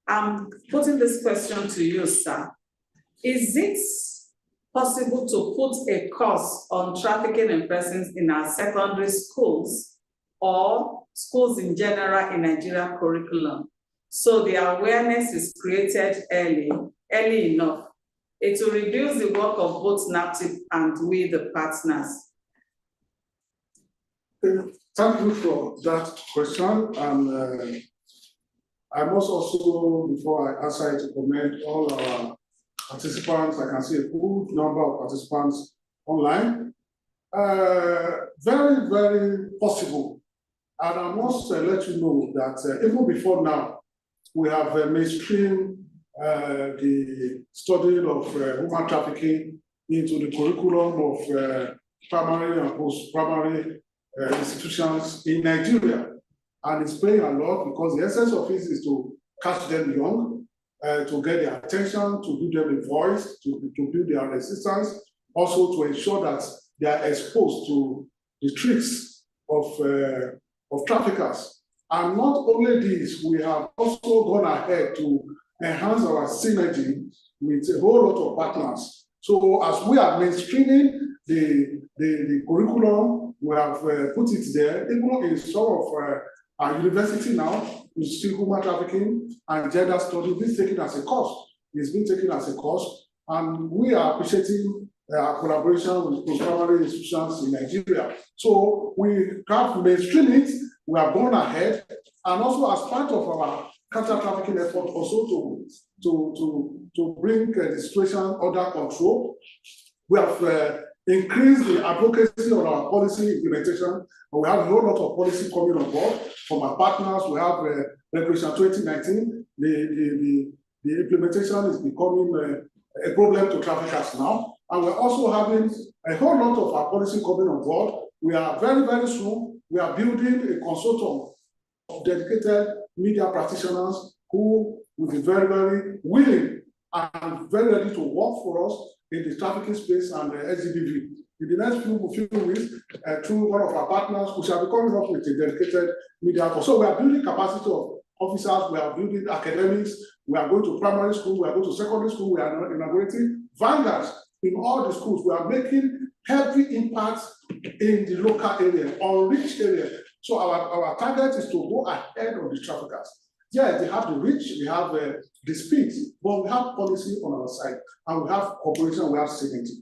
I'm putting this question to you, sir. Is it possible to put a course on trafficking in persons in our secondary schools or schools in general in Nigeria curriculum, so the awareness is created early enough? It will reduce the work of both NAPTIP and we, the partners. Thank you for that question. And I must also, before I answer it, commend all our participants. I can see a good number of participants online. Very, very possible. And I must let you know that even before now, we have mainstreamed the study of human trafficking into the curriculum of primary and post-primary institutions in Nigeria. And it's playing a lot because the essence of it is to catch them young, to get their attention, to give them a voice, to build their resistance, also to ensure that they are exposed to the tricks of traffickers. And not only this, we have also gone ahead to enhance our synergy with a whole lot of partners. So as we are mainstreaming the curriculum, we have put it there, even in some of our university now, we see human trafficking and gender studies. This is taken as a course. It's been taken as a course, and we are appreciating our collaboration with post-primary institutions in Nigeria. So we have mainstreamed it, we have gone ahead, and also as part of our counter-trafficking effort, also to bring the situation under control, we have increase the advocacy on our policy implementation. We have a whole lot of policy coming on board from our partners. We have Regulation 2019, the the implementation is becoming a problem to traffickers now. And we're also having a whole lot of our policy coming on board. We are very, very soon, we are building a consortium of dedicated media practitioners who will be very, very willing and very ready to work for us in the trafficking space and the SDBV. In the next few weeks, through one of our partners, we shall be coming up with a dedicated media force. So we are building capacity of officers, we are building academics, we are going to primary school, we are going to secondary school, we are inaugurating vanguards in all the schools. We are making heavy impact in the local area, unreached area. So our target is to go ahead of the traffickers. Yes, they have the reach, we have the speed, but we have policy on our side, and we have cooperation, we have synergy.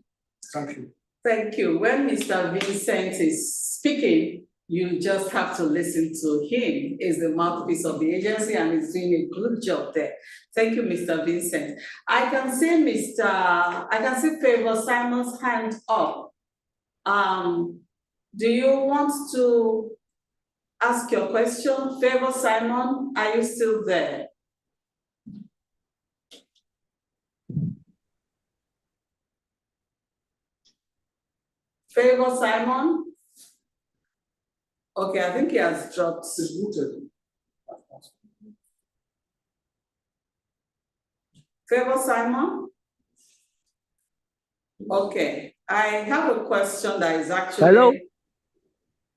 Thank you. Thank you. When Mr. Vincent is speaking, you just have to listen to him. He's the mouthpiece of the agency and he's doing a good job there. Thank you, Mr. Vincent. I can see Favor Simon's hand up. Do you want to ask your question? Favor Simon, are you still there? Favor Simon? Okay, I think he has dropped. He's muted. Favor Simon? Okay, I have a question that is actually. Hello?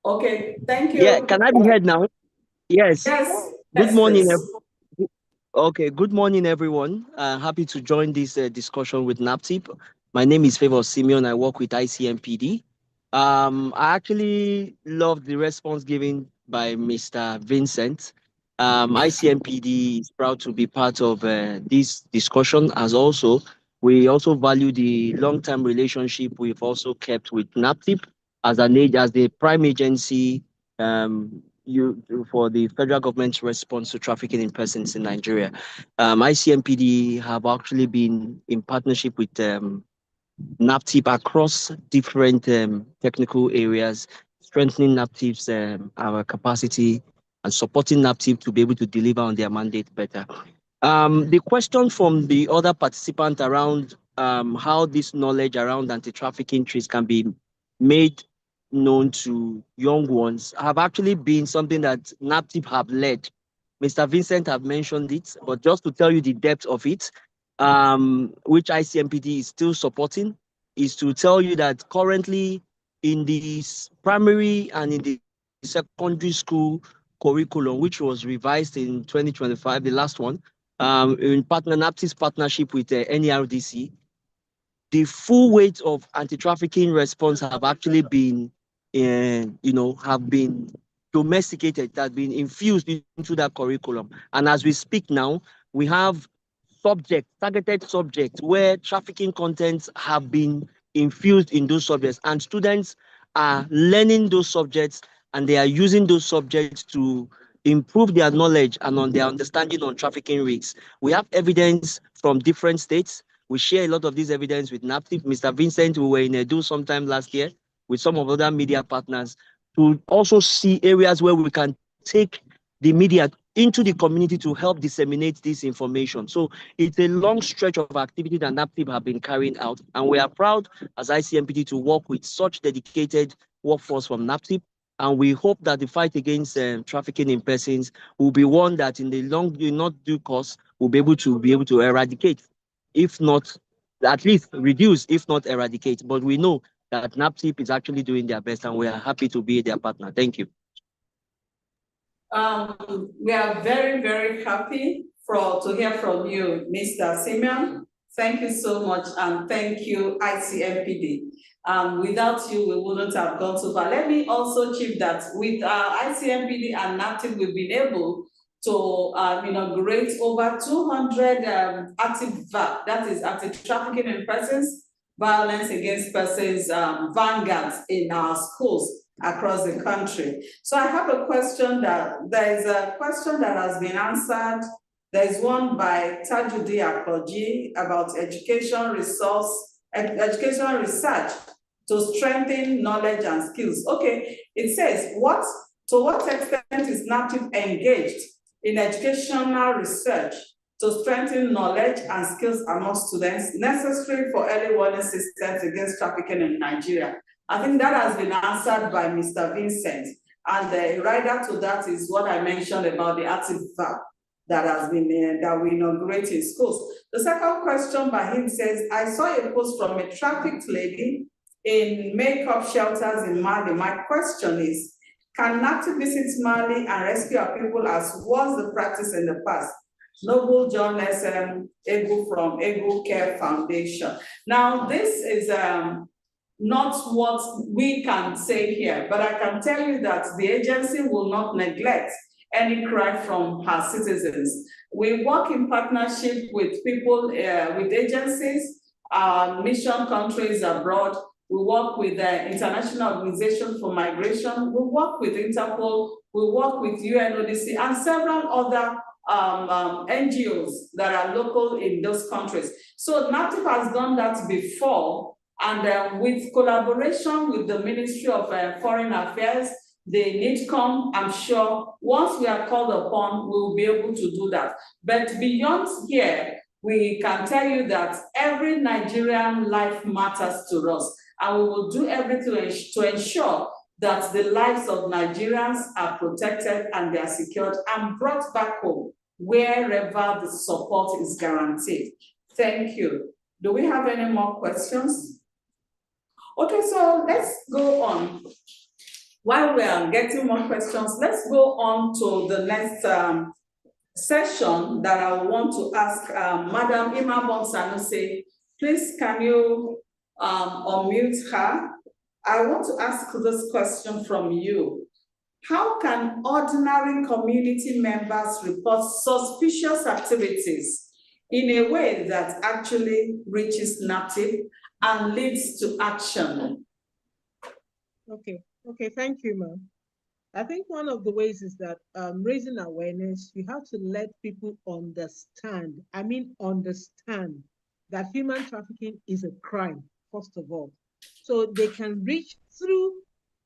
Okay, thank you. Yeah, can I be heard now? Yes. Yes. Good morning. Okay, good morning, everyone. Happy to join this discussion with NAPTIP. My name is Favor Simeon. I work with ICMPD. I actually love the response given by Mr. Vincent. ICMPD is proud to be part of this discussion, as also we also value the long-term relationship we've also kept with NAPTIP as the prime agency for the federal government's response to trafficking in persons in Nigeria. ICMPD have actually been in partnership with NAPTIP across different technical areas, strengthening NAPTIP's our capacity and supporting NAPTIP to be able to deliver on their mandate better. The question from the other participant around how this knowledge around anti-trafficking trees can be made known to young ones have actually been something that NAPTIP have led. Mr. Vincent have mentioned it, but just to tell you the depth of it, which ICMPD is still supporting, is to tell you that currently in the primary and in the secondary school curriculum, which was revised in 2025, the last one, in NAPTIP's partnership with NERDC, the full weight of anti-trafficking response have actually been, have been domesticated, that have been infused into that curriculum. And as we speak now, we have targeted subjects where trafficking contents have been infused in those subjects, and students are learning those subjects and they are using those subjects to improve their knowledge and on their understanding on trafficking risks. We have evidence from different states. We share a lot of this evidence with NAPTIP. Mr. Vincent, we were in Edo sometime last year with some of other media partners to also see areas where we can take the media into the community to help disseminate this information. So it's a long stretch of activity that NAPTIP have been carrying out, and we are proud as ICMPD to work with such dedicated workforce from NAPTIP, and we hope that the fight against trafficking in persons will be one that in the not due course will be able to eradicate, if not at least reduce, if not eradicate. But we know that NAPTIP is actually doing their best, and we are happy to be their partner. Thank you. We are very, very happy to hear from you, Mr. Simeon. Thank you so much, and thank you, ICMPD. Without you, we wouldn't have gone so far. Let me also chip that with ICMPD and NAPTIP, we've been able to inaugurate over 200 active VAP, that is anti-trafficking in persons, violence against persons, vanguards in our schools across the country. So I have a question there is a question that has been answered. There is one by Tajudi Akoji about education research to strengthen knowledge and skills. Okay, it says, to what extent is NAPTIP engaged in educational research to strengthen knowledge and skills among students necessary for early warning systems against trafficking in Nigeria. I think that has been answered by Mr. Vincent. And the rider to that is what I mentioned about the active verb that has been that we inaugurate in schools. The second question by him says, I saw a post from a trafficked lady in makeup shelters in Mali. My question is, can NAPTIP visit Mali and rescue our people as was the practice in the past? Noble John S.M. Egu from Egu Care Foundation. Now, this is not what we can say here, but I can tell you that the agency will not neglect any cry from her citizens. We work in partnership with people, with agencies, mission countries abroad. We work with the International Organization for Migration. We work with Interpol. We work with UNODC and several other NGOs that are local in those countries. So NAPTIP has done that before, and with collaboration with the Ministry of Foreign Affairs, the NITCOM, I'm sure once we are called upon, we will be able to do that. But beyond here, we can tell you that every Nigerian life matters to us, and we will do everything to ensure that the lives of Nigerians are protected and they are secured and brought back home wherever the support is guaranteed. Thank you. Do we have any more questions? Okay, so let's go on. While we are getting more questions, let's go on to the next session that I want to ask Madam Imabon Sanusi. Please, can you unmute her? I want to ask this question from you. How can ordinary community members report suspicious activities in a way that actually reaches NAPTIP and leads to action? Okay, thank you, ma'am. I think one of the ways is that raising awareness, you have to let people understand, understand that human trafficking is a crime, first of all. So they can reach through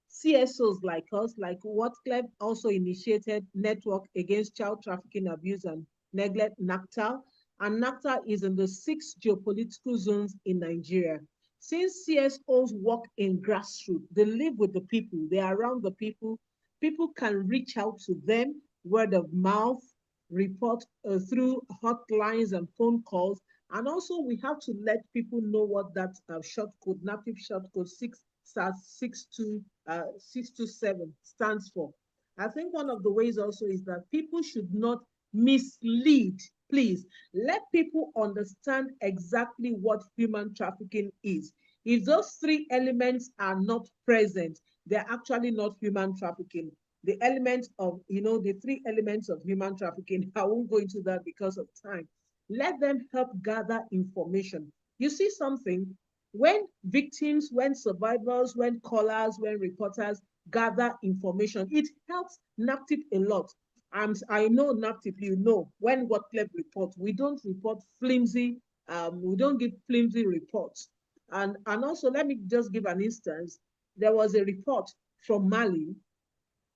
CSOs like us, like what CLEB also initiated, Network Against Child Trafficking, Abuse and Neglect, NACTA. And NACTA is in the 6 geopolitical zones in Nigeria. Since CSOs work in grassroots, they live with the people, they are around the people, people can reach out to them, word of mouth, report through hotlines and phone calls. And also we have to let people know what that short code, NAPTIP short code 627 stands for. I think one of the ways also is that people should not mislead. Please let people understand exactly what human trafficking is. If those 3 elements are not present, they're actually not human trafficking. The elements of, the 3 elements of human trafficking, I won't go into that because of time. Let them help gather information. You see something, when victims, when survivors, when callers, when reporters gather information, it helps NAPTIP a lot. I know NAPTIP, when what CLEB reports, we don't report flimsy, we don't give flimsy reports. And also, let me just give an instance. There was a report from Mali.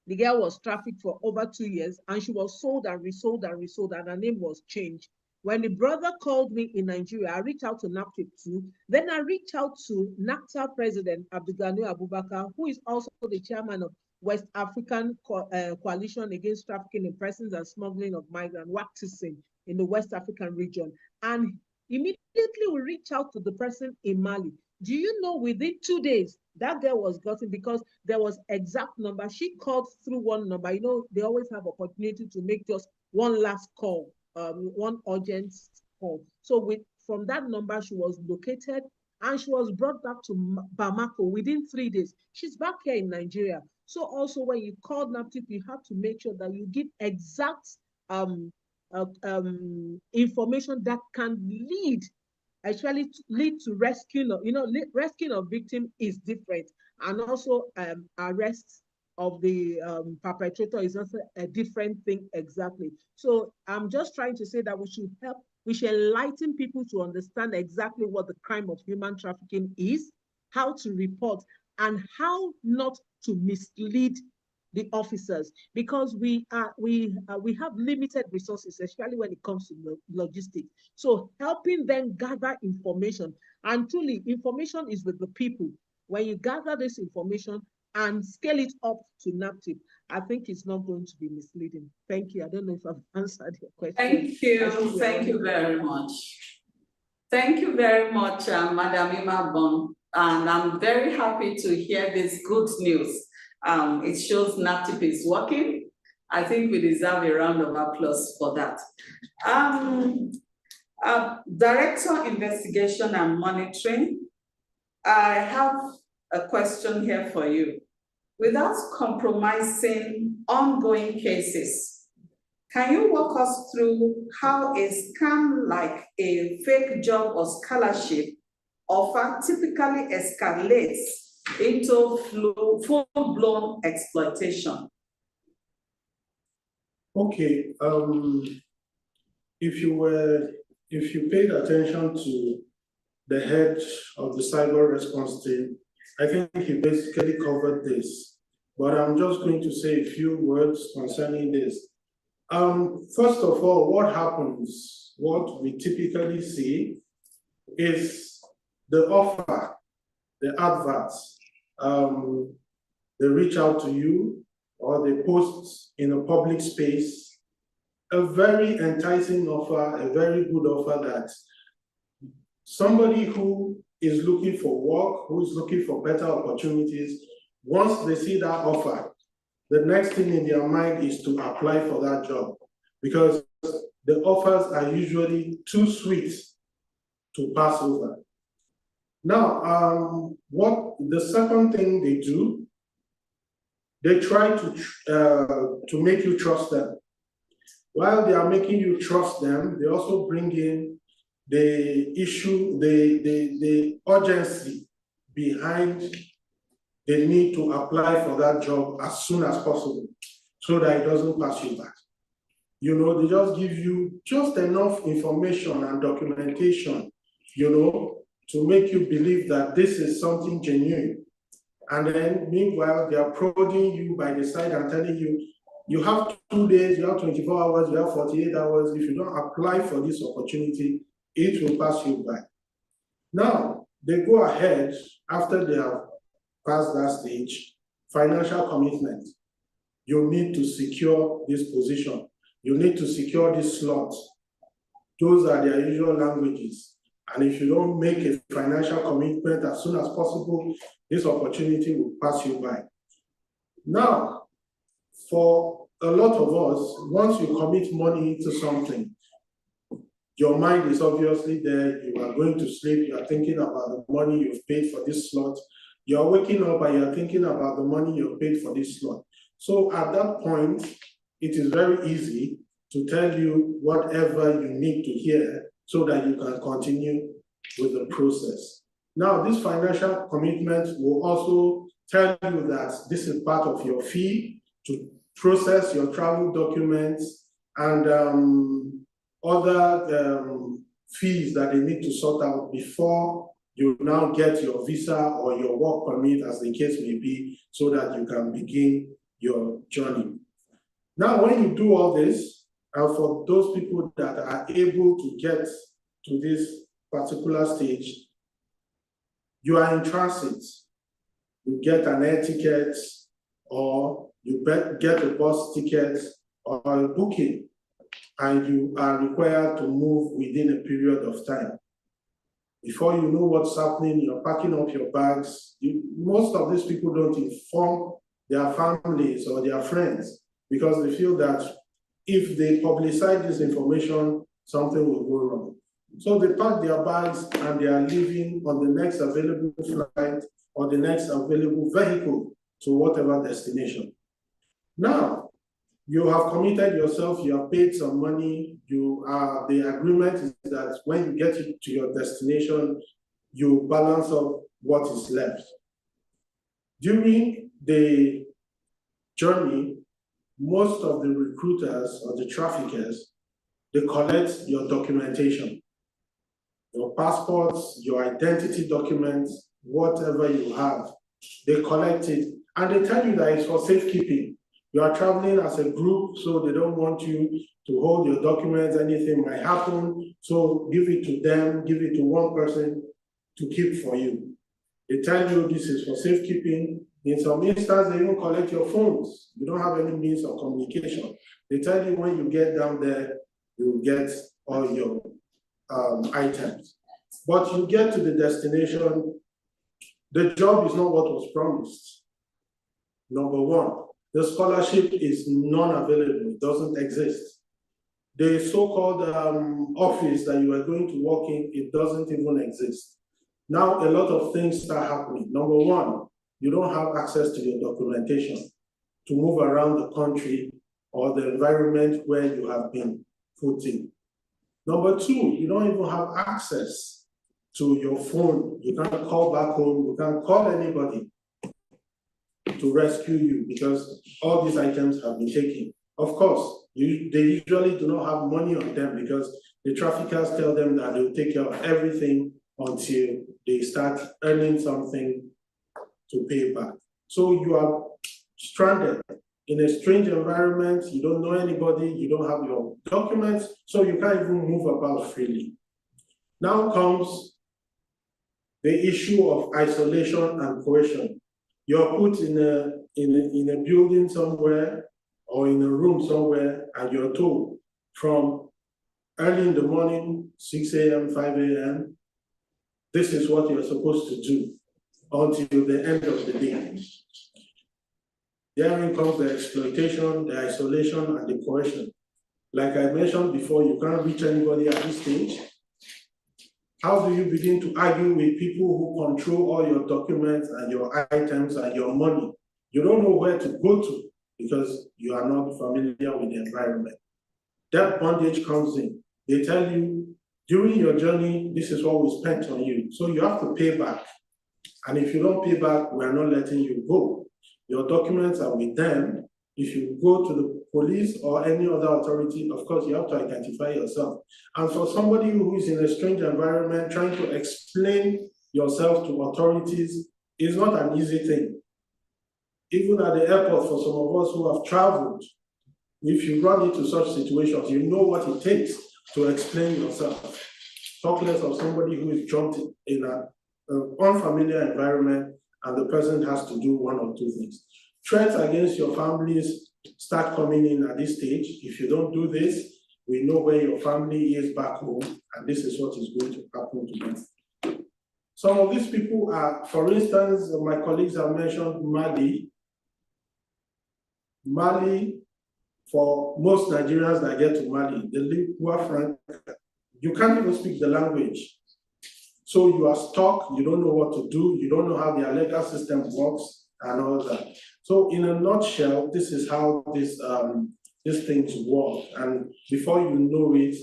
The girl was trafficked for over 2 years, and she was sold and resold and resold, and her name was changed. When the brother called me in Nigeria, I reached out to NAPTIP too. Then I reached out to NACTA President Abdulgani Abubakar, who is also the chairman of West African Coalition Against Trafficking in Persons and Smuggling of Migrants, WACTISIN, in the West African region. And immediately we reached out to the person in Mali. Do you know, within 2 days, that girl was gotten because there was exact number. She called through one number. They always have opportunity to make just one last call, one urgent call. So from that number, she was located and she was brought back to Bamako within 3 days. She's back here in Nigeria. So also when you call NAPTIP, you have to make sure that you give exact information that can lead to rescuing of, rescuing of victim is different. And also arrest of the perpetrator is also a different thing exactly. So I'm just trying to say that we should enlighten people to understand exactly what the crime of human trafficking is, how to report, and how not to mislead the officers, because we have limited resources, especially when it comes to logistics. So helping them gather information, and truly information is with the people. When you gather this information and scale it up to NAPTIP, I think it's not going to be misleading. Thank you. I don't know if I've answered your question. Thank you. Thank you very much. Thank you very much, Madam Imabon. And I'm very happy to hear this good news. It shows NAPTIP is working. I think we deserve a round of applause for that. Director, Investigation and Monitoring, I have a question here for you. Without compromising ongoing cases, can you walk us through how a scam like a fake job or scholarship offer typically escalates into full-blown exploitation? Okay, if you paid attention to the head of the cyber response team, I think he basically covered this, but I'm just going to say a few words concerning this. First of all, what happens, what we typically see is the offer, the adverts, they reach out to you or they post in a public space, a very enticing offer, a very good offer that somebody who is looking for work, who is looking for better opportunities, once they see that offer, the next thing in their mind is to apply for that job, because the offers are usually too sweet to pass over. Now, what the second thing they do, they try to make you trust them. While they are making you trust them, they also bring in the issue, the urgency behind the need to apply for that job as soon as possible so that it doesn't pass you by. You know, they just give you just enough information and documentation, you know, to make you believe that this is something genuine. And then meanwhile, they are prodding you by the side and telling you, you have 2 days, you have 24 hours, you have 48 hours. If you don't apply for this opportunity, it will pass you by. Now, they go ahead after they have passed that stage, financial commitment. You need to secure this position. You need to secure this slot. Those are their usual languages. And if you don't make a financial commitment as soon as possible, this opportunity will pass you by. Now, for a lot of us, once you commit money into something, your mind is obviously there. You are going to sleep. You are thinking about the money you've paid for this slot. You are waking up and you are thinking about the money you've paid for this slot. So at that point, it is very easy to tell you whatever you need to hear so that you can continue with the process. Now, this financial commitment will also tell you that this is part of your fee to process your travel documents and other fees that they need to sort out before you now get your visa or your work permit, as the case may be, so that you can begin your journey. Now, when you do all this, and for those people that are able to get to this particular stage, you are in transit. You get an air ticket, or you get a bus ticket or a booking, and you are required to move within a period of time. Before you know what's happening, you're packing up your bags. Most of these people don't inform their families or their friends because they feel that if they publicize this information, something will go wrong. So they pack their bags and they are leaving on the next available flight or the next available vehicle to whatever destination. Now, you have committed yourself, you have paid some money, the agreement is that when you get to your destination, you balance up what is left. During the journey, most of the recruiters or the traffickers, they collect your documentation, your passports, your identity documents, whatever you have, they collect it, and they tell you that it's for safekeeping. You are traveling as a group, so they don't want you to hold your documents. Anything might happen. So give it to them, give it to one person to keep for you. They tell you this is for safekeeping. In some instances, they even collect your phones. You don't have any means of communication. They tell you when you get down there, you will get all your items. But you get to the destination, the job is not what was promised. Number one, the scholarship is non-available, it doesn't exist. The so-called office that you are going to work in, it doesn't even exist. Now, a lot of things start happening. Number one, you don't have access to your documentation to move around the country or the environment where you have been put in. Number two, you don't even have access to your phone. You can't call back home, you can't call anybody to rescue you because all these items have been taken. Of course, they usually do not have money on them because the traffickers tell them that they'll take care of everything until they start earning something to pay back. So you are stranded in a strange environment, you don't know anybody, you don't have your documents, so you can't even move about freely. Now comes the issue of isolation and coercion. You're put in a building somewhere or in a room somewhere, and you're told from early in the morning, 6 a.m., 5 a.m., this is what you're supposed to do until the end of the day. Therein comes the exploitation, the isolation, and the coercion. Like I mentioned before, you can't reach anybody at this stage. How do you begin to argue with people who control all your documents and your items and your money? You don't know where to go to because you are not familiar with the environment. That bondage comes in. They tell you, during your journey, this is what we spent on you. So you have to pay back. And if you don't pay back, we are not letting you go. Your documents are with them. If you go to the police or any other authority, of course, you have to identify yourself. And for somebody who is in a strange environment, trying to explain yourself to authorities is not an easy thing. Even at the airport, for some of us who have traveled, if you run into such situations, you know what it takes to explain yourself. Talk less of somebody who is jumped in an unfamiliar environment and the person has to do one or two things. Threats against your families start coming in at this stage. If you don't do this, we know where your family is back home, and this is what is going to happen to them. Some of these people are, for instance, my colleagues have mentioned Mali. Mali, for most Nigerians that get to Mali, the lingua franca, you can't even speak the language. So you are stuck, you don't know what to do, you don't know how their legal system works and all that. So in a nutshell, this is how these things work. And before you know it,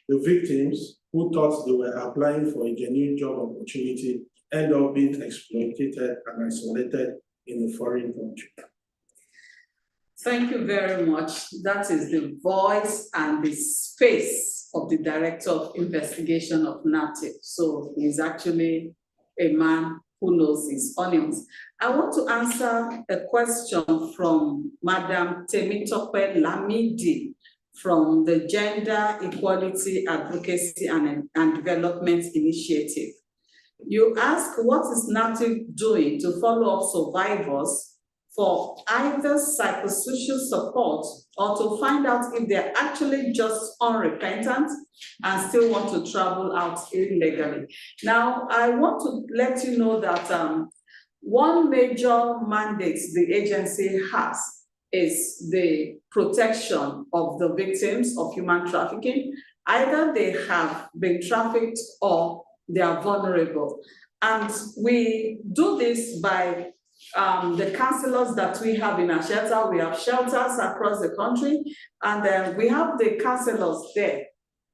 the victims who thought they were applying for a genuine job opportunity end up being exploited and isolated in a foreign country. Thank you very much. That is the voice and the space of the Director of Investigation of NAPTIP. So he's actually a man who knows his onions. I want to answer a question from Madam Temitope Lamidi from the Gender Equality Advocacy and Development Initiative. You ask, what is NAPTIP doing to follow up survivors for either psychosocial support or to find out if they're actually just unrepentant and still want to travel out illegally. Now, I want to let you know that one major mandate the agency has is the protection of the victims of human trafficking. Either they have been trafficked or they are vulnerable. And we do this by the counselors that we have in our shelter. We have shelters across the country, and we have the counselors there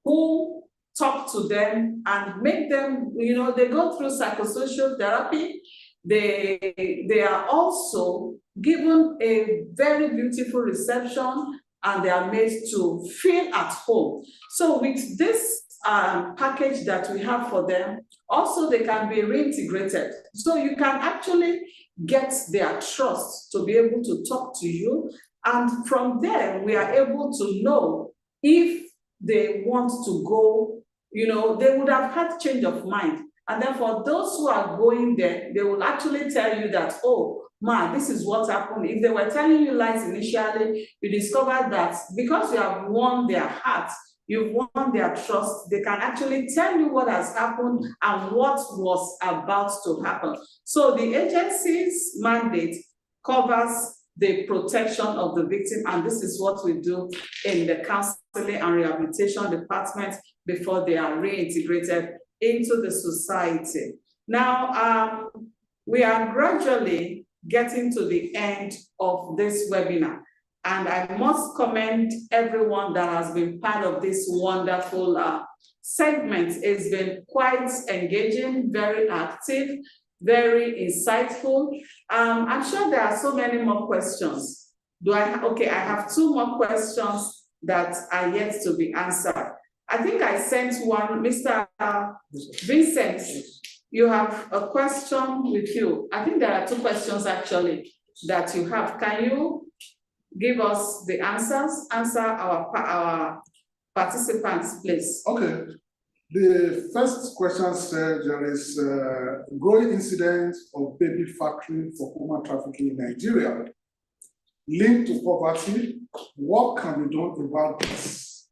who talk to them and make them, they go through psychosocial therapy. They are also given a very beautiful reception, and they are made to feel at home. So with this package that we have for them, also they can be reintegrated. So you can actually get their trust to be able to talk to you And from there, we are able to know if they want to go, they would have had change of mind. And then for those who are going there, they will actually tell you that, oh, man, this is what happened. If they were telling you lies initially, you discover that because you have won their hearts, you've won their trust, they can actually tell you what has happened and what was about to happen. So the agency's mandate covers the protection of the victim, and this is what we do in the counseling and rehabilitation department before they are reintegrated into the society. Now, we are gradually getting to the end of this webinar, and I must commend everyone that has been part of this wonderful segment. It's been quite engaging, very active, very insightful. I'm sure there are so many more questions. Okay, I have 2 more questions that are yet to be answered. I think I sent one, Mr. Vincent, you have a question with you. I think there are 2 questions actually that you have. Can you give us the answers? Answer our participants, please. Okay. The first question said there is a growing incidence of baby factory for human trafficking in Nigeria linked to poverty. What can be done about this?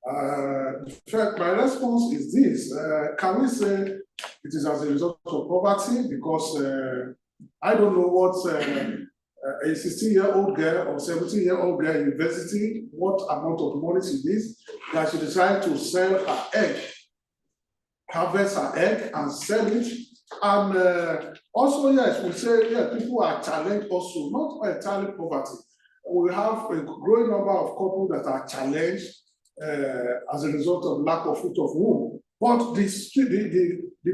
My response is this. Can we say it is as a result of poverty? Because I don't know what a 16-year-old girl or 17-year-old girl in university, what amount of money she needs, that she decided to sell her egg, harvest her egg and sell it. And also, yes, we say, yeah, people are challenged also, not entirely poverty. We have a growing number of couples that are challenged as a result of lack of fruit of womb. But the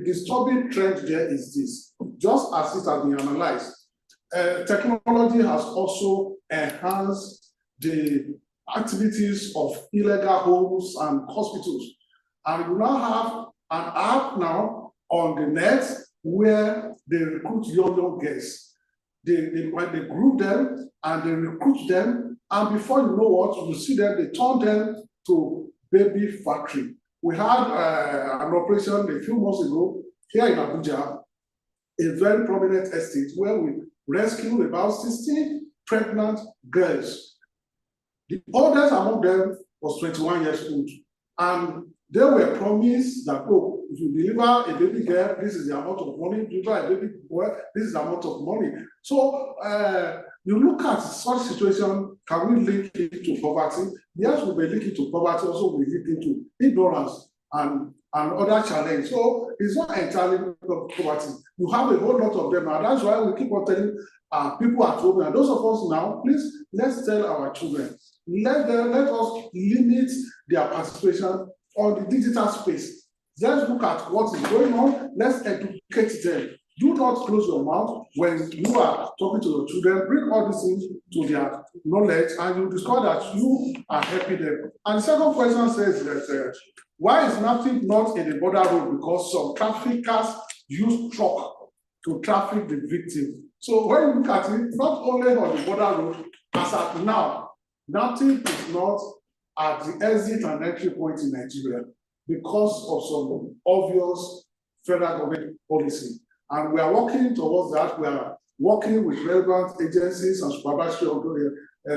disturbing trend there is this, just as it has been analyzed. Technology has also enhanced the activities of illegal homes and hospitals. And we now have an app now on the net where they recruit young girls. They group them and they recruit them. And before you know what, you see them, they turn them to baby factory. We had an operation a few months ago here in Abuja, a very prominent estate where we rescued about 16 pregnant girls. The oldest among them was 21 years old. And they were promised that, oh, if you deliver a baby girl, this is the amount of money. If you deliver a baby boy, this is the amount of money. So you look at such situation, can we link it to poverty? Yes, we may link it to poverty, also we link it to ignorance and other challenge. So it's not entirely poverty. You have a whole lot of them, and that's why we keep on telling people at home, and those of us now, please, let's tell our children, let us limit their participation on the digital space. Let's look at what is going on, let's educate them. Do not close your mouth when you are talking to your children. Bring all these things to their knowledge, and you discover that you are helping them. And the second question says that why is NAPTIP not in the border road? Because some traffickers use truck to traffic the victim. So when you look at it, not only on the border road, as at now, NAPTIP is not at the exit and entry point in Nigeria because of some obvious federal government policy. And we are working towards that. We are working with relevant agencies and supervisory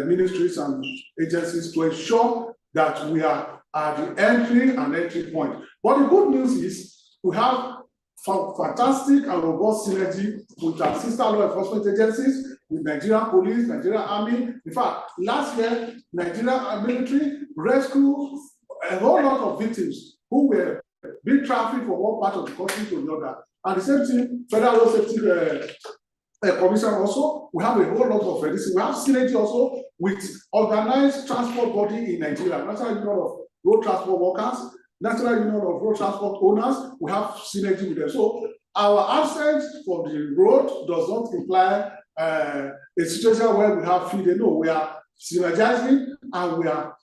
ministries and agencies to ensure that we are at the entry and entry point. But the good news is we have fantastic and robust synergy with our sister law enforcement agencies, with Nigerian police, Nigerian army. In fact, last year, Nigerian military rescued a whole lot of victims who were being trafficked from one part of the country to the other. And the same thing, Federal Road Safety Commission also, we have a whole lot of this. We have synergy also with organized transport body in Nigeria, National Union of Road Transport Workers, National Union of Road Transport Owners. We have synergy with them. So our absence from the road does not imply a situation where we have feeding. No, we are synergizing and we are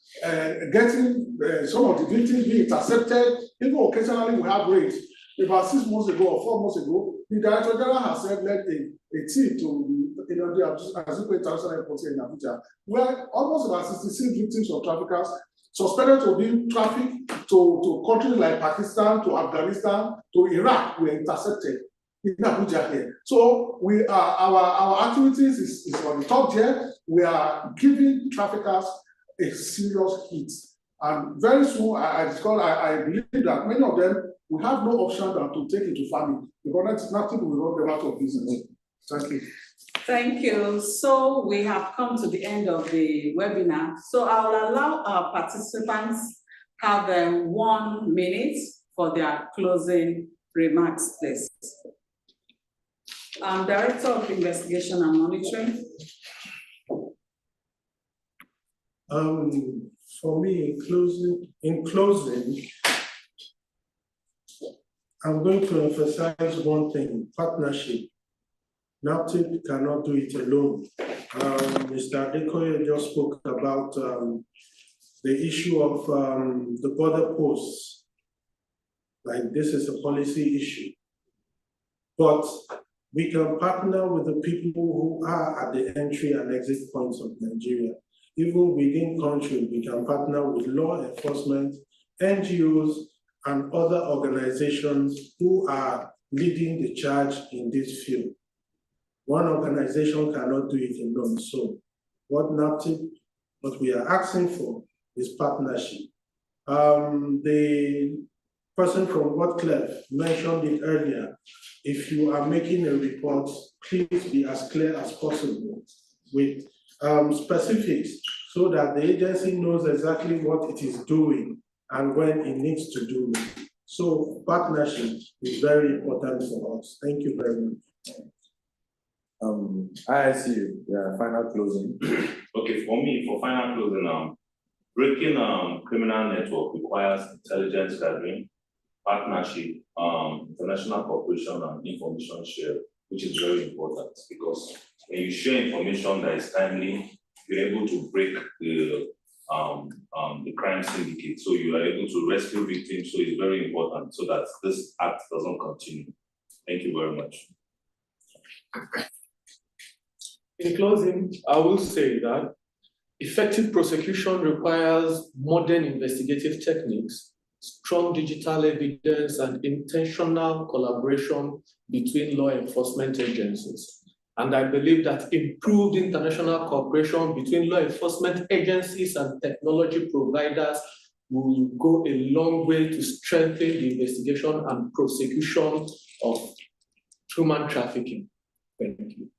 getting some of the victims being intercepted. Even occasionally we have raids. About 6 months ago or 4 months ago, the Director General has said let a team to the in the Azikiwe International Airport in Abuja, where almost about 66 victims of traffickers suspected to be trafficked to countries like Pakistan, to Afghanistan, to Iraq were intercepted in Abuja here. So we are our activities is on the top tier. We are giving traffickers a serious hit. And very soon, I believe that many of them will have no option than to take it to family, because nothing will run them out of business. Thank you. Thank you. So we have come to the end of the webinar. So I will allow our participants have 1 minute for their closing remarks, please. Director of Investigation and Monitoring. For me, in closing, I'm going to emphasize one thing: partnership. NAPTIP cannot do it alone. Mr. Adekoya just spoke about the issue of the border posts. Like, this is a policy issue. But we can partner with the people who are at the entry and exit points of Nigeria. Even within country, we can partner with law enforcement, NGOs, and other organizations who are leading the charge in this field. One organization cannot do it alone. So what we are asking for is partnership. The person from Whatclef mentioned it earlier. If you are making a report, please be as clear as possible with specifics, so that the agency knows exactly what it is doing and when it needs to do it. So partnership is very important for us. Thank you very much. I see you. Yeah, final closing. Okay, for me, for final closing, breaking criminal network requires intelligence gathering, partnership, international cooperation, and information share, which is very important, because when you share information that is timely, you're able to break the crime syndicate. So you are able to rescue victims. So it's very important so that this act doesn't continue. Thank you very much. In closing, I will say that effective prosecution requires modern investigative techniques, strong digital evidence, and intentional collaboration between law enforcement agencies. And I believe that improved international cooperation between law enforcement agencies and technology providers will go a long way to strengthen the investigation and prosecution of human trafficking. Thank you.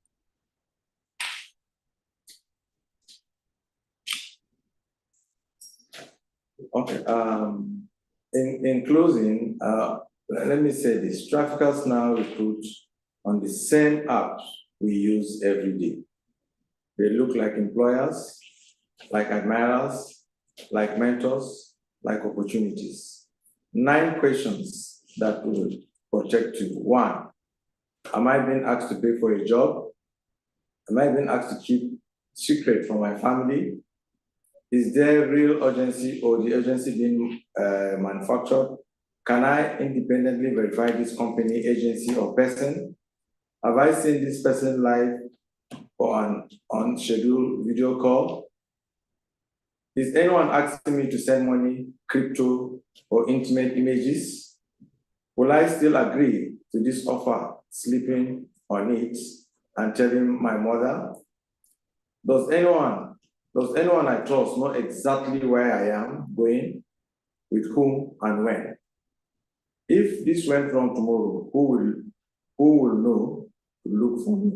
Okay. In closing, let me say this: traffickers now recruit on the same apps we use every day. They look like employers, like admirers, like mentors, like opportunities. 9 questions that will protect you. 1, am I being asked to pay for a job? Am I being asked to keep secret from my family? Is there real urgency, or the urgency being manufactured? Can I independently verify this company, agency, or person? Have I seen this person live or on scheduled video call? Is anyone asking me to send money, crypto, or intimate images? Will I still agree to this offer, sleeping on it and telling my mother? Does anyone I trust know exactly where I am going, with whom and when? If this went wrong tomorrow, who will know to look for me?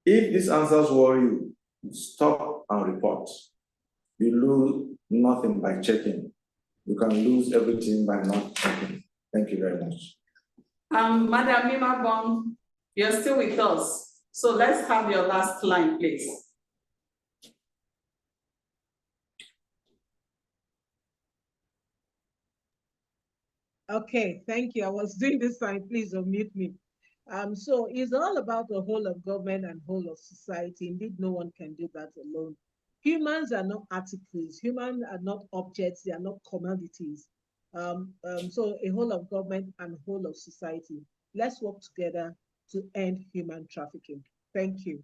If these answers worry you, stop and report. You lose nothing by checking. You can lose everything by not checking. Thank you very much. Madam Mimabong, you're still with us. So let's have your last line, please. Okay, thank you. I was doing this sign, please unmute me. So it's all about the whole of government and whole of society. Indeed, no one can do that alone. Humans are not articles. Humans are not objects. They are not commodities. So a whole of government and whole of society. Let's work together to end human trafficking. Thank you.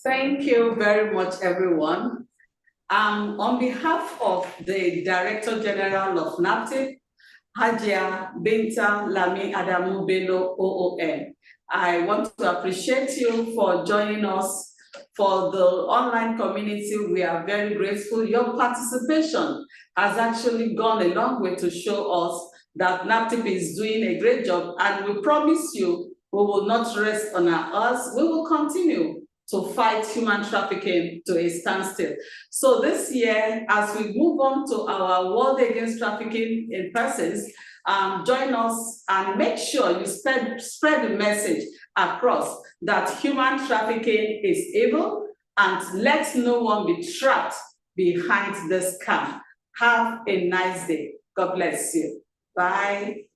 Thank you very much, everyone. On behalf of the Director General of NAPTIP, Hajia Binta Lami Adamu Bello OON, I want to appreciate you for joining us for the online community. We are very grateful. Your participation has actually gone a long way to show us that NAPTIP is doing a great job, and we promise you we will not rest on our oars. We will continue to fight human trafficking to a standstill. So this year, as we move on to our World Against Trafficking in Persons, join us and make sure you spread the message across that human trafficking is evil, and let no one be trapped behind this scam. Have a nice day. God bless you. Bye.